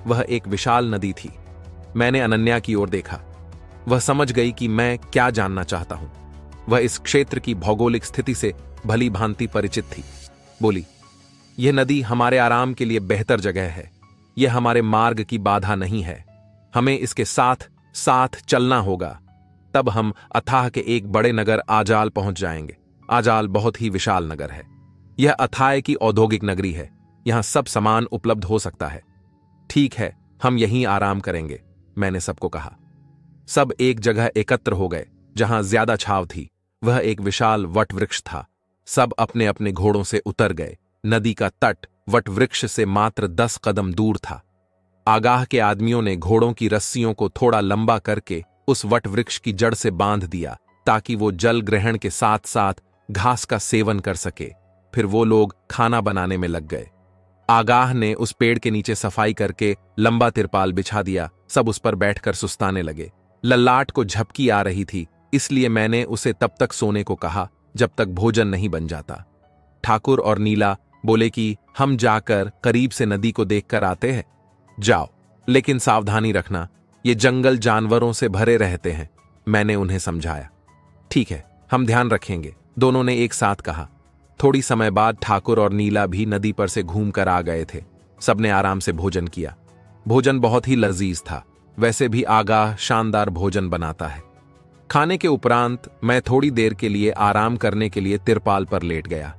वह एक विशाल नदी थी। मैंने अनन्या की ओर देखा। वह समझ गई कि मैं क्या जानना चाहता हूं। वह इस क्षेत्र की भौगोलिक स्थिति से भली भांति परिचित थी। बोली, यह नदी हमारे आराम के लिए बेहतर जगह है। यह हमारे मार्ग की बाधा नहीं है। हमें इसके साथ साथ चलना होगा, तब हम अथाह के एक बड़े नगर आजाल पहुंच जाएंगे। आजाल बहुत ही विशाल नगर है। यह अथाह की औद्योगिक नगरी है। यहां सब सामान उपलब्ध हो सकता है। ठीक है, हम यहीं आराम करेंगे, मैंने सबको कहा। सब एक जगह एकत्र हो गए जहां ज्यादा छाव थी। वह एक विशाल वटवृक्ष था। सब अपने अपने घोड़ों से उतर गए। नदी का तट वटवृक्ष से मात्र 10 कदम दूर था। आगाह के आदमियों ने घोड़ों की रस्सियों को थोड़ा लंबा करके उस वटवृक्ष की जड़ से बांध दिया, ताकि वो जल ग्रहण के साथ साथ घास का सेवन कर सके। फिर वो लोग खाना बनाने में लग गए। आगाह ने उस पेड़ के नीचे सफाई करके लंबा तिरपाल बिछा दिया। सब उस पर बैठकर सुस्ताने लगे। ललाट को झपकी आ रही थी, इसलिए मैंने उसे तब तक सोने को कहा जब तक भोजन नहीं बन जाता। ठाकुर और नीला बोले कि हम जाकर करीब से नदी को देखकर आते हैं। जाओ, लेकिन सावधानी रखना, ये जंगल जानवरों से भरे रहते हैं, मैंने उन्हें समझाया। ठीक है, हम ध्यान रखेंगे, दोनों ने एक साथ कहा। थोड़ी समय बाद ठाकुर और नीला भी नदी पर से घूमकर आ गए थे। सबने आराम से भोजन किया। भोजन बहुत ही लजीज था। वैसे भी आगाह शानदार भोजन बनाता है। खाने के उपरांत मैं थोड़ी देर के लिए आराम करने के लिए तिरपाल पर लेट गया।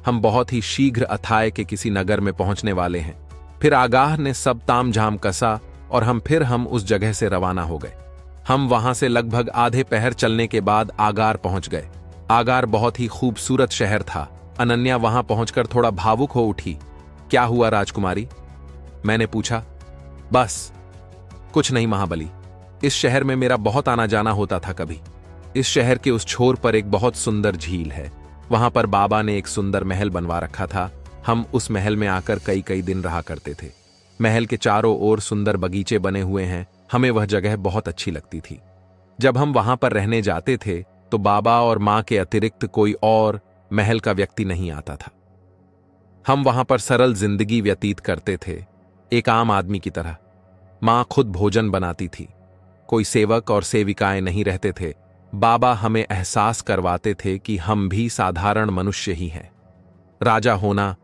हम बहुत ही शीघ्र अथाह के किसी नगर में पहुंचने वाले हैं। फिर आगाह ने सब तामझाम कसा और हम उस जगह से रवाना हो गए। हम वहां से लगभग आधे पहर चलने के बाद आगार पहुंच गए। आगार बहुत ही खूबसूरत शहर था। अनन्या वहां पहुंचकर थोड़ा भावुक हो उठी। क्या हुआ राजकुमारी, मैंने पूछा। बस कुछ नहीं महाबली, इस शहर में मेरा बहुत आना जाना होता था कभी। इस शहर के उस छोर पर एक बहुत सुंदर झील है। वहां पर बाबा ने एक सुंदर महल बनवा रखा था। हम उस महल में आकर कई कई दिन रहा करते थे। महल के चारों ओर सुंदर बगीचे बने हुए हैं। हमें वह जगह बहुत अच्छी लगती थी। जब हम वहां पर रहने जाते थे तो बाबा और मां के अतिरिक्त कोई और महल का व्यक्ति नहीं आता था। हम वहां पर सरल जिंदगी व्यतीत करते थे, एक आम आदमी की तरह। मां खुद भोजन बनाती थी। कोई सेवक और सेविकाएं नहीं रहते थे। बाबा हमें एहसास करवाते थे कि हम भी साधारण मनुष्य ही हैं। राजा होना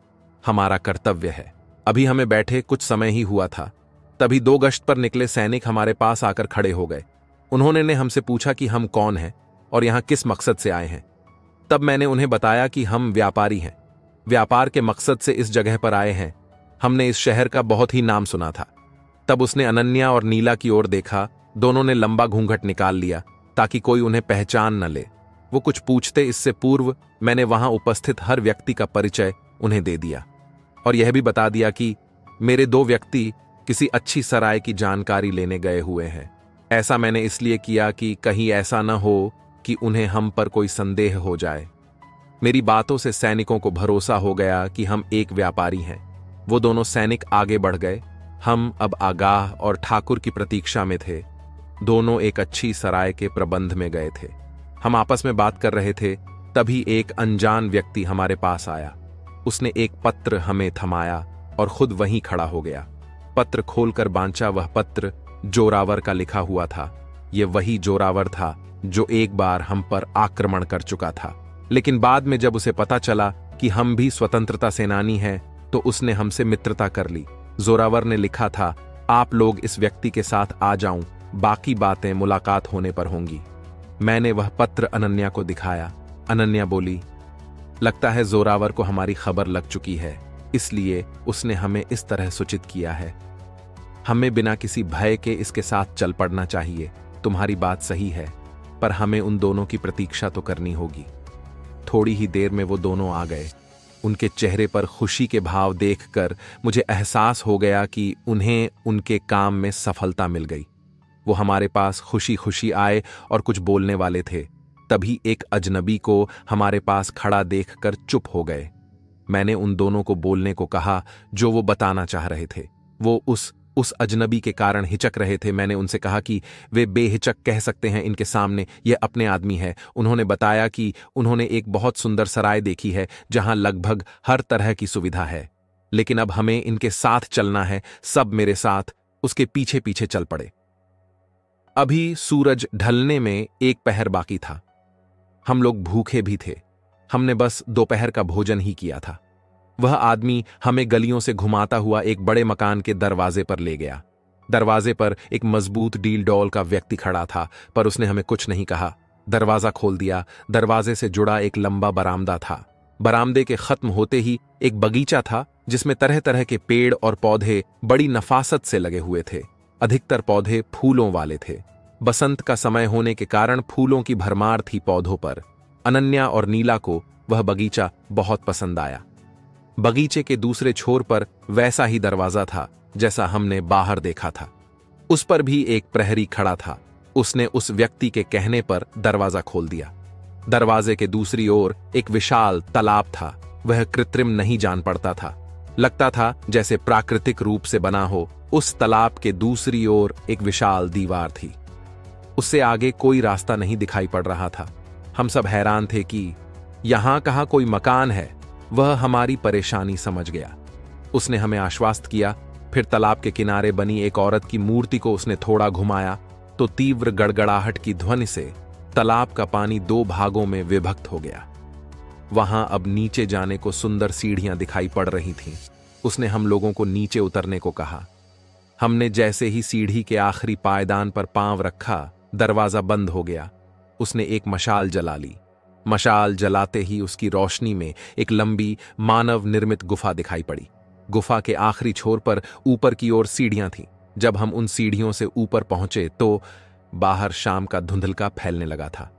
हमारा कर्तव्य है। अभी हमें बैठे कुछ समय ही हुआ था, तभी 2 गश्त पर निकले सैनिक हमारे पास आकर खड़े हो गए। उन्होंने हमसे पूछा कि हम कौन हैं और यहां किस मकसद से आए हैं। तब मैंने उन्हें बताया कि हम व्यापारी हैं, व्यापार के मकसद से इस जगह पर आए हैं। हमने इस शहर का बहुत ही नाम सुना था। तब उसने अनन्या और नीला की ओर देखा। दोनों ने लंबा घूंघट निकाल लिया ताकि कोई उन्हें पहचान न ले। वो कुछ पूछते इससे पूर्व मैंने वहां उपस्थित हर व्यक्ति का परिचय उन्हें दे दिया और यह भी बता दिया कि मेरे 2 व्यक्ति किसी अच्छी सराय की जानकारी लेने गए हुए हैं। ऐसा मैंने इसलिए किया कि कहीं ऐसा न हो कि उन्हें हम पर कोई संदेह हो जाए। मेरी बातों से सैनिकों को भरोसा हो गया कि हम एक व्यापारी हैं। वो दोनों सैनिक आगे बढ़ गए। हम अब आगाह और ठाकुर की प्रतीक्षा में थे। दोनों एक अच्छी सराय के प्रबंध में गए थे। हम आपस में बात कर रहे थे, तभी एक अनजान व्यक्ति हमारे पास आया। उसने एक पत्र हमें थमाया और खुद वहीं खड़ा हो गया। पत्र खोलकर बांचा। वह पत्र जोरावर का लिखा हुआ था। यह वही जोरावर था जो एक बार हम पर आक्रमण कर चुका था, लेकिन बाद में जब उसे पता चला कि हम भी स्वतंत्रता सेनानी हैं तो उसने हमसे मित्रता कर ली। जोरावर ने लिखा था, आप लोग इस व्यक्ति के साथ आ जाऊं, बाकी बातें मुलाकात होने पर होंगी। मैंने वह पत्र अनन्या को दिखाया। अनन्या बोली, लगता है जोरावर को हमारी खबर लग चुकी है, इसलिए उसने हमें इस तरह सूचित किया है। हमें बिना किसी भय के इसके साथ चल पड़ना चाहिए। तुम्हारी बात सही है, पर हमें उन दोनों की प्रतीक्षा तो करनी होगी। थोड़ी ही देर में वो दोनों आ गए। उनके चेहरे पर खुशी के भाव देखकर मुझे एहसास हो गया कि उन्हें उनके काम में सफलता मिल गई। वो हमारे पास खुशी खुशी आए और कुछ बोलने वाले थे, तभी एक अजनबी को हमारे पास खड़ा देखकर चुप हो गए। मैंने उन दोनों को बोलने को कहा जो वो बताना चाह रहे थे। वो उस अजनबी के कारण हिचक रहे थे। मैंने उनसे कहा कि वे बेहिचक कह सकते हैं इनके सामने, यह अपने आदमी है। उन्होंने बताया कि उन्होंने एक बहुत सुंदर सराय देखी है जहां लगभग हर तरह की सुविधा है, लेकिन अब हमें इनके साथ चलना है। सब मेरे साथ उसके पीछे पीछे चल पड़े। अभी सूरज ढलने में एक पहर बाकी था। हम लोग भूखे भी थे। हमने बस दोपहर का भोजन ही किया था। वह आदमी हमें गलियों से घुमाता हुआ एक बड़े मकान के दरवाजे पर ले गया। दरवाजे पर एक मजबूत डील डॉल का व्यक्ति खड़ा था, पर उसने हमें कुछ नहीं कहा। दरवाजा खोल दिया। दरवाजे से जुड़ा एक लंबा बरामदा था। बरामदे के खत्म होते ही एक बगीचा था जिसमें तरह तरह के पेड़ और पौधे बड़ी नफासत से लगे हुए थे। अधिकतर पौधे फूलों वाले थे। बसंत का समय होने के कारण फूलों की भरमार थी पौधों पर। अनन्या और नीला को वह बगीचा बहुत पसंद आया। बगीचे के दूसरे छोर पर वैसा ही दरवाजा था जैसा हमने बाहर देखा था। उस पर भी एक प्रहरी खड़ा था। उसने उस व्यक्ति के कहने पर दरवाजा खोल दिया। दरवाजे के दूसरी ओर एक विशाल तालाब था। वह कृत्रिम नहीं जान पड़ता था, लगता था जैसे प्राकृतिक रूप से बना हो। उस तालाब के दूसरी ओर एक विशाल दीवार थी। उससे आगे कोई रास्ता नहीं दिखाई पड़ रहा था। हम सब हैरान थे कि यहां कहां कोई मकान है। वह हमारी परेशानी समझ गया। उसने हमें आश्वस्त किया। फिर तालाब के किनारे बनी एक औरत की मूर्ति को उसने थोड़ा घुमाया तो तीव्र गड़गड़ाहट की ध्वनि से तालाब का पानी दो भागों में विभक्त हो गया। वहां अब नीचे जाने को सुंदर सीढ़ियां दिखाई पड़ रही थीं। उसने हम लोगों को नीचे उतरने को कहा। हमने जैसे ही सीढ़ी के आखिरी पायदान पर पांव रखा, दरवाजा बंद हो गया। उसने एक मशाल जला ली। मशाल जलाते ही उसकी रोशनी में एक लंबी मानव निर्मित गुफा दिखाई पड़ी। गुफा के आखिरी छोर पर ऊपर की ओर सीढ़ियां थीं। जब हम उन सीढ़ियों से ऊपर पहुंचे तो बाहर शाम का धुंधलका फैलने लगा था।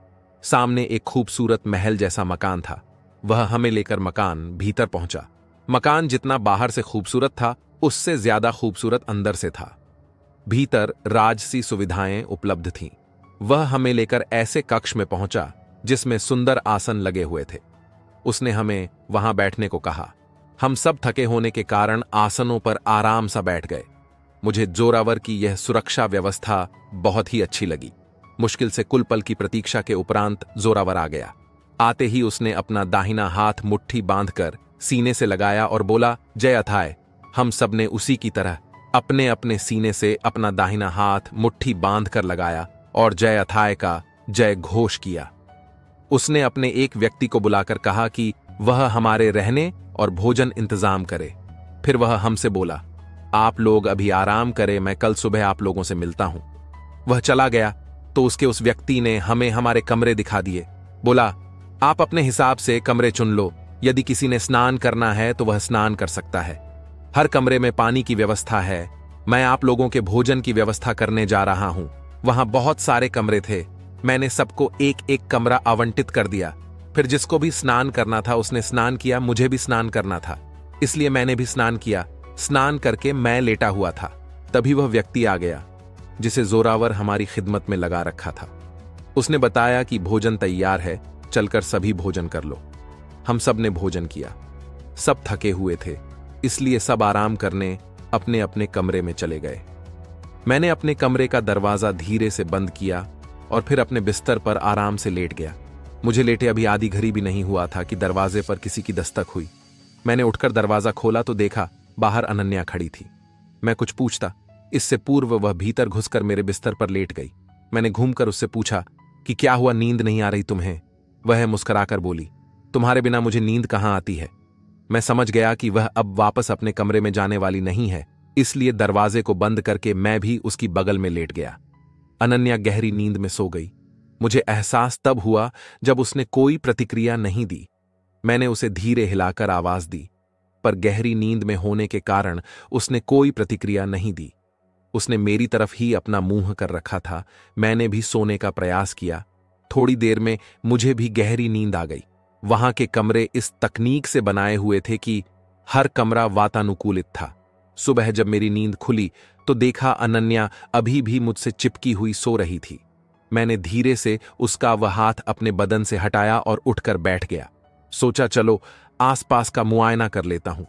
सामने एक खूबसूरत महल जैसा मकान था। वह हमें लेकर मकान भीतर पहुंचा। मकान जितना बाहर से खूबसूरत था, उससे ज्यादा खूबसूरत अंदर से था। भीतर राजसी सुविधाएं उपलब्ध थीं। वह हमें लेकर ऐसे कक्ष में पहुंचा जिसमें सुंदर आसन लगे हुए थे। उसने हमें वहां बैठने को कहा। हम सब थके होने के कारण आसनों पर आराम सा बैठ गए। मुझे जोरावर की यह सुरक्षा व्यवस्था बहुत ही अच्छी लगी। मुश्किल से कुल पल की प्रतीक्षा के उपरांत जोरावर आ गया। आते ही उसने अपना दाहिना हाथ मुट्ठी बांधकर सीने से लगाया और बोला, जय अथाय। हम सब ने उसी की तरह अपने अपने सीने से अपना दाहिना हाथ मुट्ठी बांधकर लगाया और जय अथाय का जय घोष किया। उसने अपने एक व्यक्ति को बुलाकर कहा कि वह हमारे रहने और भोजन इंतजाम करे। फिर वह हमसे बोला, आप लोग अभी आराम करें, मैं कल सुबह आप लोगों से मिलता हूं। वह चला गया तो उसके उस व्यक्ति ने हमें हमारे कमरे दिखा दिए। बोला, आप अपने हिसाब से कमरे चुन लो। यदि किसी ने स्नान करना है तो वह स्नान कर सकता है। हर कमरे में पानी की व्यवस्था है। मैं आप लोगों के भोजन की व्यवस्था करने जा रहा हूं। वहां बहुत सारे कमरे थे। मैंने सबको एक एक कमरा आवंटित कर दिया। फिर जिसको भी स्नान करना था उसने स्नान किया। मुझे भी स्नान करना था, इसलिए मैंने भी स्नान किया। स्नान करके मैं लेटा हुआ था। तभी वह व्यक्ति आ गया जिसे जोरावर हमारी खिदमत में लगा रखा था। उसने बताया कि भोजन तैयार है, चलकर सभी भोजन कर लो। हम सब ने भोजन किया। सब थके हुए थे, इसलिए सब आराम करने अपने अपने कमरे में चले गए। मैंने अपने कमरे का दरवाजा धीरे से बंद किया और फिर अपने बिस्तर पर आराम से लेट गया। मुझे लेटे अभी आधी घड़ी भी नहीं हुआ था कि दरवाजे पर किसी की दस्तक हुई। मैंने उठकर दरवाजा खोला तो देखा बाहर अनन्या खड़ी थी। मैं कुछ पूछता, इससे पूर्व वह भीतर घुसकर मेरे बिस्तर पर लेट गई। मैंने घूमकर उससे पूछा कि क्या हुआ, नींद नहीं आ रही तुम्हें? वह मुस्कुराकर बोली, तुम्हारे बिना मुझे नींद कहां आती है। मैं समझ गया कि वह अब वापस अपने कमरे में जाने वाली नहीं है, इसलिए दरवाजे को बंद करके मैं भी उसकी बगल में लेट गया। अनन्या गहरी नींद में सो गई। मुझे एहसास तब हुआ जब उसने कोई प्रतिक्रिया नहीं दी। मैंने उसे धीरे हिलाकर आवाज दी, पर गहरी नींद में होने के कारण उसने कोई प्रतिक्रिया नहीं दी। उसने मेरी तरफ ही अपना मुंह कर रखा था। मैंने भी सोने का प्रयास किया। थोड़ी देर में मुझे भी गहरी नींद आ गई। वहां के कमरे इस तकनीक से बनाए हुए थे कि हर कमरा वातानुकूलित था। सुबह जब मेरी नींद खुली तो देखा अनन्या अभी भी मुझसे चिपकी हुई सो रही थी। मैंने धीरे से उसका वह हाथ अपने बदन से हटाया और उठकर बैठ गया। सोचा चलो आसपास का मुआयना कर लेता हूं।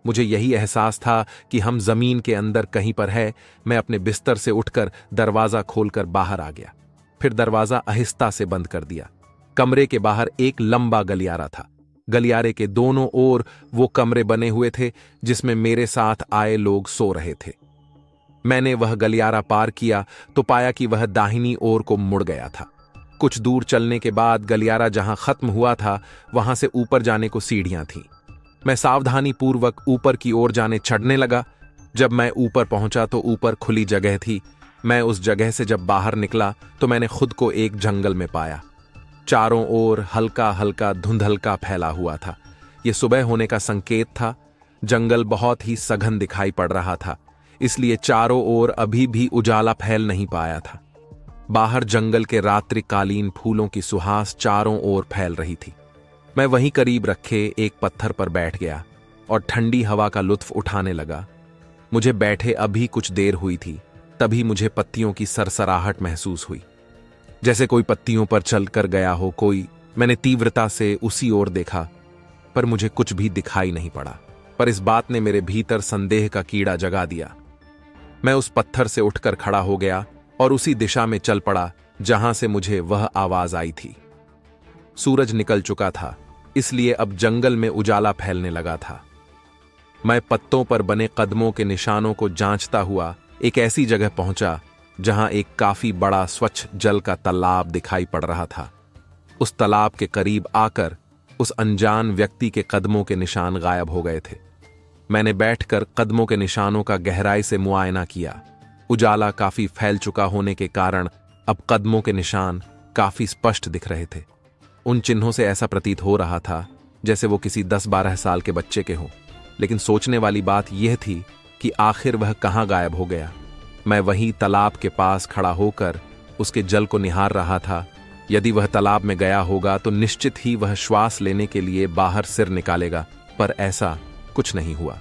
मुझे यही एहसास था कि हम जमीन के अंदर कहीं पर है। मैं अपने बिस्तर से उठकर दरवाजा खोलकर बाहर आ गया, फिर दरवाजा आहिस्ता से बंद कर दिया। कमरे के बाहर एक लंबा गलियारा था। गलियारे के दोनों ओर वो कमरे बने हुए थे जिसमें मेरे साथ आए लोग सो रहे थे। मैंने वह गलियारा पार किया तो पाया कि वह दाहिनी ओर को मुड़ गया था। कुछ दूर चलने के बाद गलियारा जहां खत्म हुआ था वहां से ऊपर जाने को सीढ़ियां थीं। मैं सावधानी पूर्वक ऊपर की ओर जाने चढ़ने लगा। जब मैं ऊपर पहुंचा तो ऊपर खुली जगह थी। मैं उस जगह से जब बाहर निकला तो मैंने खुद को एक जंगल में पाया। चारों ओर हल्का हल्का धुंधलका फैला हुआ था। यह सुबह होने का संकेत था। जंगल बहुत ही सघन दिखाई पड़ रहा था, इसलिए चारों ओर अभी भी उजाला फैल नहीं पाया था। बाहर जंगल के रात्रिकालीन फूलों की सुहास चारों ओर फैल रही थी। मैं वहीं करीब रखे एक पत्थर पर बैठ गया और ठंडी हवा का लुत्फ उठाने लगा। मुझे बैठे अभी कुछ देर हुई थी, तभी मुझे पत्तियों की सरसराहट महसूस हुई, जैसे कोई पत्तियों पर चलकर गया हो कोई। मैंने तीव्रता से उसी ओर देखा, पर मुझे कुछ भी दिखाई नहीं पड़ा। पर इस बात ने मेरे भीतर संदेह का कीड़ा जगा दिया। मैं उस पत्थर से उठकर खड़ा हो गया और उसी दिशा में चल पड़ा जहां से मुझे वह आवाज आई थी। सूरज निकल चुका था, इसलिए अब जंगल में उजाला फैलने लगा था। मैं पत्तों पर बने कदमों के निशानों को जांचता हुआ एक ऐसी जगह पहुंचा जहां एक काफी बड़ा स्वच्छ जल का तालाब दिखाई पड़ रहा था। उस तालाब के करीब आकर उस अनजान व्यक्ति के कदमों के निशान गायब हो गए थे। मैंने बैठकर कदमों के निशानों का गहराई से मुआयना किया। उजाला काफी फैल चुका होने के कारण अब कदमों के निशान काफी स्पष्ट दिख रहे थे। उन चिन्हों से ऐसा प्रतीत हो रहा था जैसे वो किसी 10-12 साल के बच्चे के हों। लेकिन सोचने वाली बात यह थी कि आखिर वह कहां गायब हो गया। मैं वहीं तालाब के पास खड़ा होकर उसके जल को निहार रहा था। यदि वह तालाब में गया होगा तो निश्चित ही वह श्वास लेने के लिए बाहर सिर निकालेगा, पर ऐसा कुछ नहीं हुआ।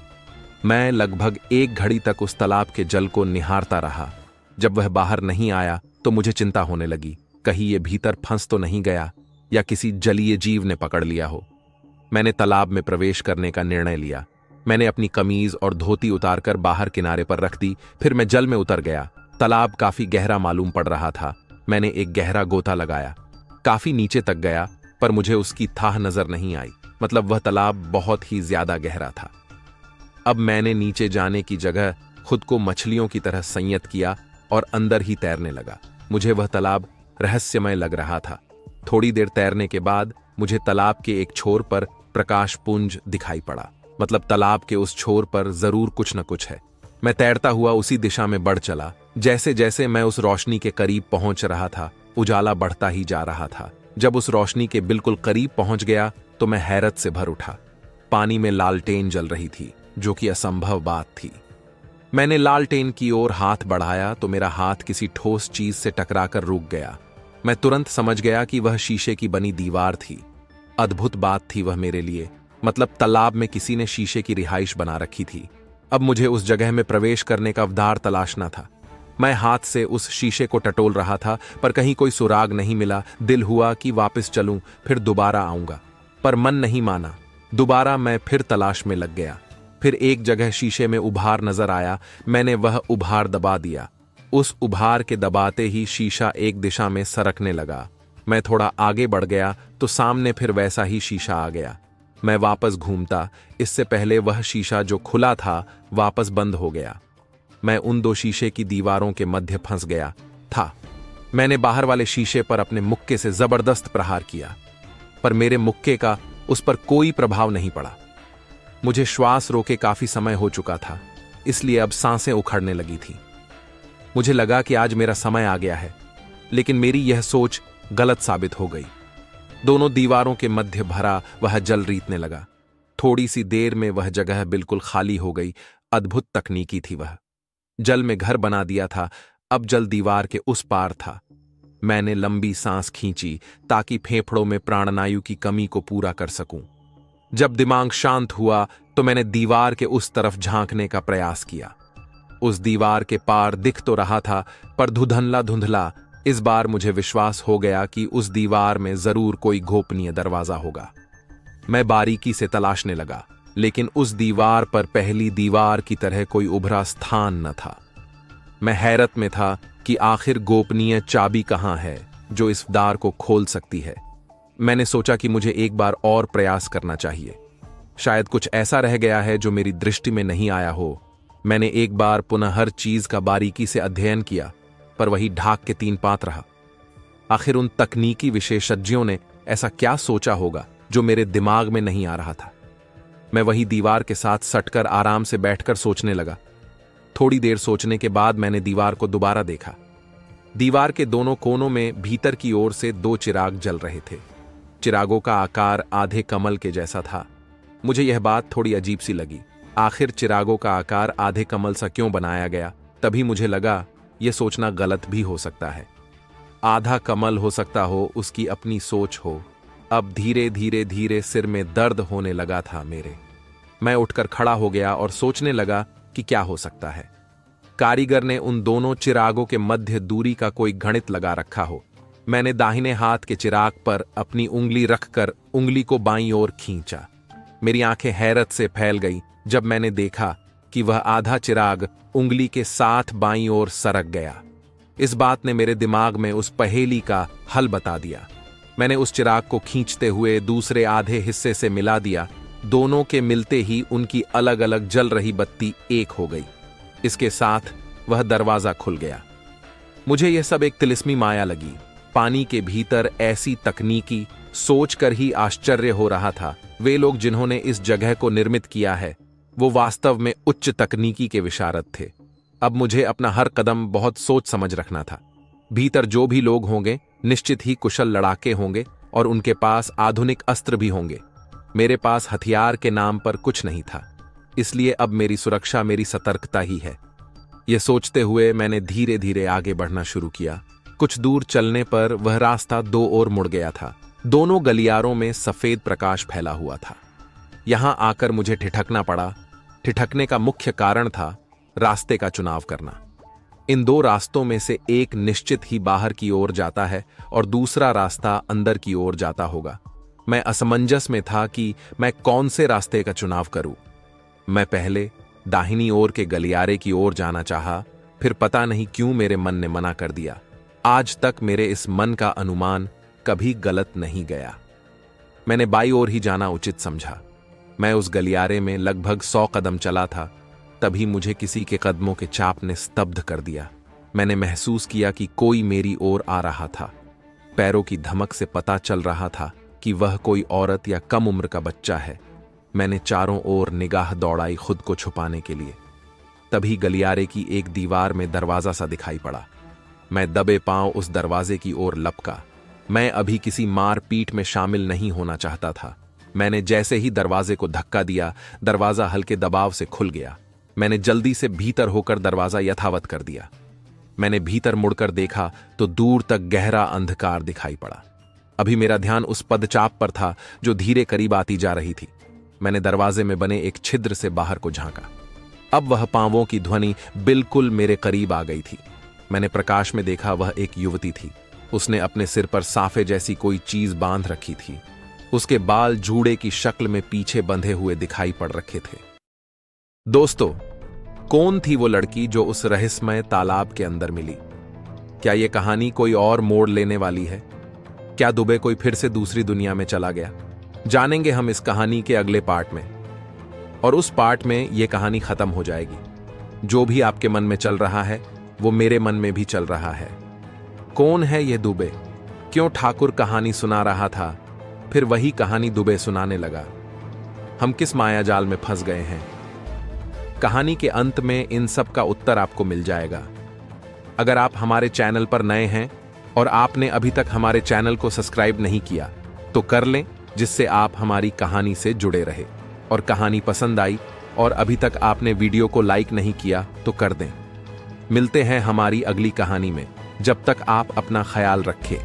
मैं लगभग 1 घड़ी तक उस तालाब के जल को निहारता रहा। जब वह बाहर नहीं आया तो मुझे चिंता होने लगी, कहीं ये भीतर फंस तो नहीं गया या किसी जलीय जीव ने पकड़ लिया हो। मैंने तालाब में प्रवेश करने का निर्णय लिया। मैंने अपनी कमीज और धोती उतारकर बाहर किनारे पर रख दी। फिर मैं जल में उतर गया। तालाब काफी गहरा मालूम पड़ रहा था। मैंने एक गहरा गोता लगाया, काफी नीचे तक गया, पर मुझे उसकी थाह नजर नहीं आई। मतलब वह तालाब बहुत ही ज्यादा गहरा था। अब मैंने नीचे जाने की जगह खुद को मछलियों की तरह संयत किया और अंदर ही तैरने लगा। मुझे वह तालाब रहस्यमय लग रहा था। थोड़ी देर तैरने के बाद मुझे तालाब के एक छोर पर प्रकाशपुंज दिखाई पड़ा। मतलब तालाब के उस छोर पर जरूर कुछ न कुछ है। मैं तैरता हुआ उसी दिशा में बढ़ चला। जैसे जैसे मैं उस रोशनी के करीब पहुंच रहा था, उजाला बढ़ता ही जा रहा था। जब उस रोशनी के बिल्कुल करीब पहुंच गया तो मैं हैरत से भर उठा। पानी में लालटेन जल रही थी, जो कि असंभव बात थी। मैंने लालटेन की ओर हाथ बढ़ाया तो मेरा हाथ किसी ठोस चीज से टकराकर रुक गया। मैं तुरंत समझ गया कि वह शीशे की बनी दीवार थी। अद्भुत बात थी वह मेरे लिए। मतलब तालाब में किसी ने शीशे की रिहाइश बना रखी थी। अब मुझे उस जगह में प्रवेश करने का अवधार तलाशना था। मैं हाथ से उस शीशे को टटोल रहा था, पर कहीं कोई सुराग नहीं मिला। दिल हुआ कि वापस चलूं, फिर दोबारा आऊंगा, पर मन नहीं माना। दोबारा मैं फिर तलाश में लग गया। फिर एक जगह शीशे में उभार नजर आया। मैंने वह उभार दबा दिया। उस उभार के दबाते ही शीशा एक दिशा में सरकने लगा। मैं थोड़ा आगे बढ़ गया तो सामने फिर वैसा ही शीशा आ गया। मैं वापस घूमता, इससे पहले वह शीशा जो खुला था वापस बंद हो गया। मैं उन 2 शीशे की दीवारों के मध्य फंस गया था। मैंने बाहर वाले शीशे पर अपने मुक्के से जबरदस्त प्रहार किया, पर मेरे मुक्के का उस पर कोई प्रभाव नहीं पड़ा। मुझे श्वास रोके काफी समय हो चुका था, इसलिए अब सांसें उखड़ने लगी थी। मुझे लगा कि आज मेरा समय आ गया है, लेकिन मेरी यह सोच गलत साबित हो गई। दोनों दीवारों के मध्य भरा वह जल रीतने लगा। थोड़ी सी देर में वह जगह बिल्कुल खाली हो गई। अद्भुत तकनीकी थी वह। जल में घर बना दिया था। अब जल दीवार के उस पार था। मैंने लंबी सांस खींची ताकि फेफड़ों में प्राणवायु की कमी को पूरा कर सकूं। जब दिमाग शांत हुआ तो मैंने दीवार के उस तरफ झांकने का प्रयास किया। उस दीवार के पार दिख तो रहा था, पर धुंधला धुंधला। इस बार मुझे विश्वास हो गया कि उस दीवार में जरूर कोई गोपनीय दरवाजा होगा। मैं बारीकी से तलाशने लगा, लेकिन उस दीवार पर पहली दीवार की तरह कोई उभरा स्थान न था। मैं हैरत में था कि आखिर गोपनीय चाबी कहाँ है जो इस द्वार को खोल सकती है। मैंने सोचा कि मुझे एक बार और प्रयास करना चाहिए। शायद कुछ ऐसा रह गया है जो मेरी दृष्टि में नहीं आया हो। मैंने एक बार पुनः हर चीज का बारीकी से अध्ययन किया, पर वही ढाक के तीन पात रहा। आखिर उन तकनीकी विशेषज्ञों ने ऐसा क्या सोचा होगा जो मेरे दिमाग में नहीं आ रहा था। मैं वही दीवार के साथ सटकर आराम से बैठकर सोचने लगा। थोड़ी देर सोचने के बाद मैंने दीवार को दोबारा देखा। दीवार के दोनों कोनों में भीतर की ओर से 2 चिराग जल रहे थे। चिरागों का आकार आधे कमल के जैसा था। मुझे यह बात थोड़ी अजीब सी लगी। आखिर चिरागों का आकार आधे कमल सा क्यों बनाया गया? तभी मुझे लगा यह सोचना गलत भी हो सकता है। आधा कमल हो सकता हो, उसकी अपनी सोच हो। अब धीरे धीरे धीरे सिर में दर्द होने लगा था मेरे। मैं उठकर खड़ा हो गया और सोचने लगा कि क्या हो सकता है। कारीगर ने उन दोनों चिरागों के मध्य दूरी का कोई गणित लगा रखा हो। मैंने दाहिने हाथ के चिराग पर अपनी उंगली रखकर उंगली को बाईं ओर खींचा। मेरी आंखें हैरत से फैल गई जब मैंने देखा कि वह आधा चिराग उंगली के साथ बाईं ओर सरक गया। इस बात ने मेरे दिमाग में उस पहेली का हल बता दिया। मैंने उस चिराग को खींचते हुए दूसरे आधे हिस्से से मिला दिया। दोनों के मिलते ही उनकी अलग अलग जल रही बत्ती एक हो गई। इसके साथ वह दरवाजा खुल गया। मुझे यह सब एक तिलिस्मी माया लगी। पानी के भीतर ऐसी तकनीकी सोचकर ही आश्चर्य हो रहा था। वे लोग जिन्होंने इस जगह को निर्मित किया है वो वास्तव में उच्च तकनीकी के विशारद थे। अब मुझे अपना हर कदम बहुत सोच समझ रखना था। भीतर जो भी लोग होंगे निश्चित ही कुशल लड़ाके होंगे और उनके पास आधुनिक अस्त्र भी होंगे। मेरे पास हथियार के नाम पर कुछ नहीं था, इसलिए अब मेरी सुरक्षा मेरी सतर्कता ही है। यह सोचते हुए मैंने धीरे धीरे आगे बढ़ना शुरू किया। कुछ दूर चलने पर वह रास्ता 2 ओर मुड़ गया था। दोनों गलियारों में सफेद प्रकाश फैला हुआ था। यहां आकर मुझे ठिठकना पड़ा। ठिठकने का मुख्य कारण था रास्ते का चुनाव करना। इन 2 रास्तों में से एक निश्चित ही बाहर की ओर जाता है और दूसरा रास्ता अंदर की ओर जाता होगा। मैं असमंजस में था कि मैं कौन से रास्ते का चुनाव करूं। मैं पहले दाहिनी ओर के गलियारे की ओर जाना चाहा, फिर पता नहीं क्यों मेरे मन ने मना कर दिया। आज तक मेरे इस मन का अनुमान कभी गलत नहीं गया। मैंने बाईं ओर ही जाना उचित समझा। मैं उस गलियारे में लगभग 100 कदम चला था, तभी मुझे किसी के कदमों के चाप ने स्तब्ध कर दिया। मैंने महसूस किया कि कोई मेरी ओर आ रहा था। पैरों की धमक से पता चल रहा था कि वह कोई औरत या कम उम्र का बच्चा है। मैंने चारों ओर निगाह दौड़ाई खुद को छुपाने के लिए। तभी गलियारे की एक दीवार में दरवाजा सा दिखाई पड़ा। मैं दबे पांव उस दरवाजे की ओर लपका। मैं अभी किसी मारपीट में शामिल नहीं होना चाहता था। मैंने जैसे ही दरवाजे को धक्का दिया, दरवाजा हल्के दबाव से खुल गया। मैंने जल्दी से भीतर होकर दरवाजा यथावत कर दिया। मैंने भीतर मुड़कर देखा तो दूर तक गहरा अंधकार दिखाई पड़ा। अभी मेरा ध्यान उस पदचाप पर था जो धीरे करीब आती जा रही थी। मैंने दरवाजे में बने एक छिद्र से बाहर को झांका। अब वह पांवों की ध्वनि बिल्कुल मेरे करीब आ गई थी। मैंने प्रकाश में देखा वह एक युवती थी। उसने अपने सिर पर साफे जैसी कोई चीज बांध रखी थी। उसके बाल जूड़े की शक्ल में पीछे बंधे हुए दिखाई पड़ रखे थे। दोस्तों, कौन थी वो लड़की जो उस रहस्यमय तालाब के अंदर मिली? क्या यह कहानी कोई और मोड़ लेने वाली है? क्या दुबे कोई फिर से दूसरी दुनिया में चला गया? जानेंगे हम इस कहानी के अगले पार्ट में। और उस पार्ट में यह कहानी खत्म हो जाएगी। जो भी आपके मन में चल रहा है वो मेरे मन में भी चल रहा है। कौन है यह दुबे? क्यों ठाकुर कहानी सुना रहा था, फिर वही कहानी दुबे सुनाने लगा? हम किस मायाजाल में फंस गए हैं? कहानी के अंत में इन सब का उत्तर आपको मिल जाएगा। अगर आप हमारे चैनल पर नए हैं और आपने अभी तक हमारे चैनल को सब्सक्राइब नहीं किया तो कर लें, जिससे आप हमारी कहानी से जुड़े रहे। और कहानी पसंद आई और अभी तक आपने वीडियो को लाइक नहीं किया तो कर दें। मिलते हैं हमारी अगली कहानी में। जब तक आप अपना ख्याल रखें।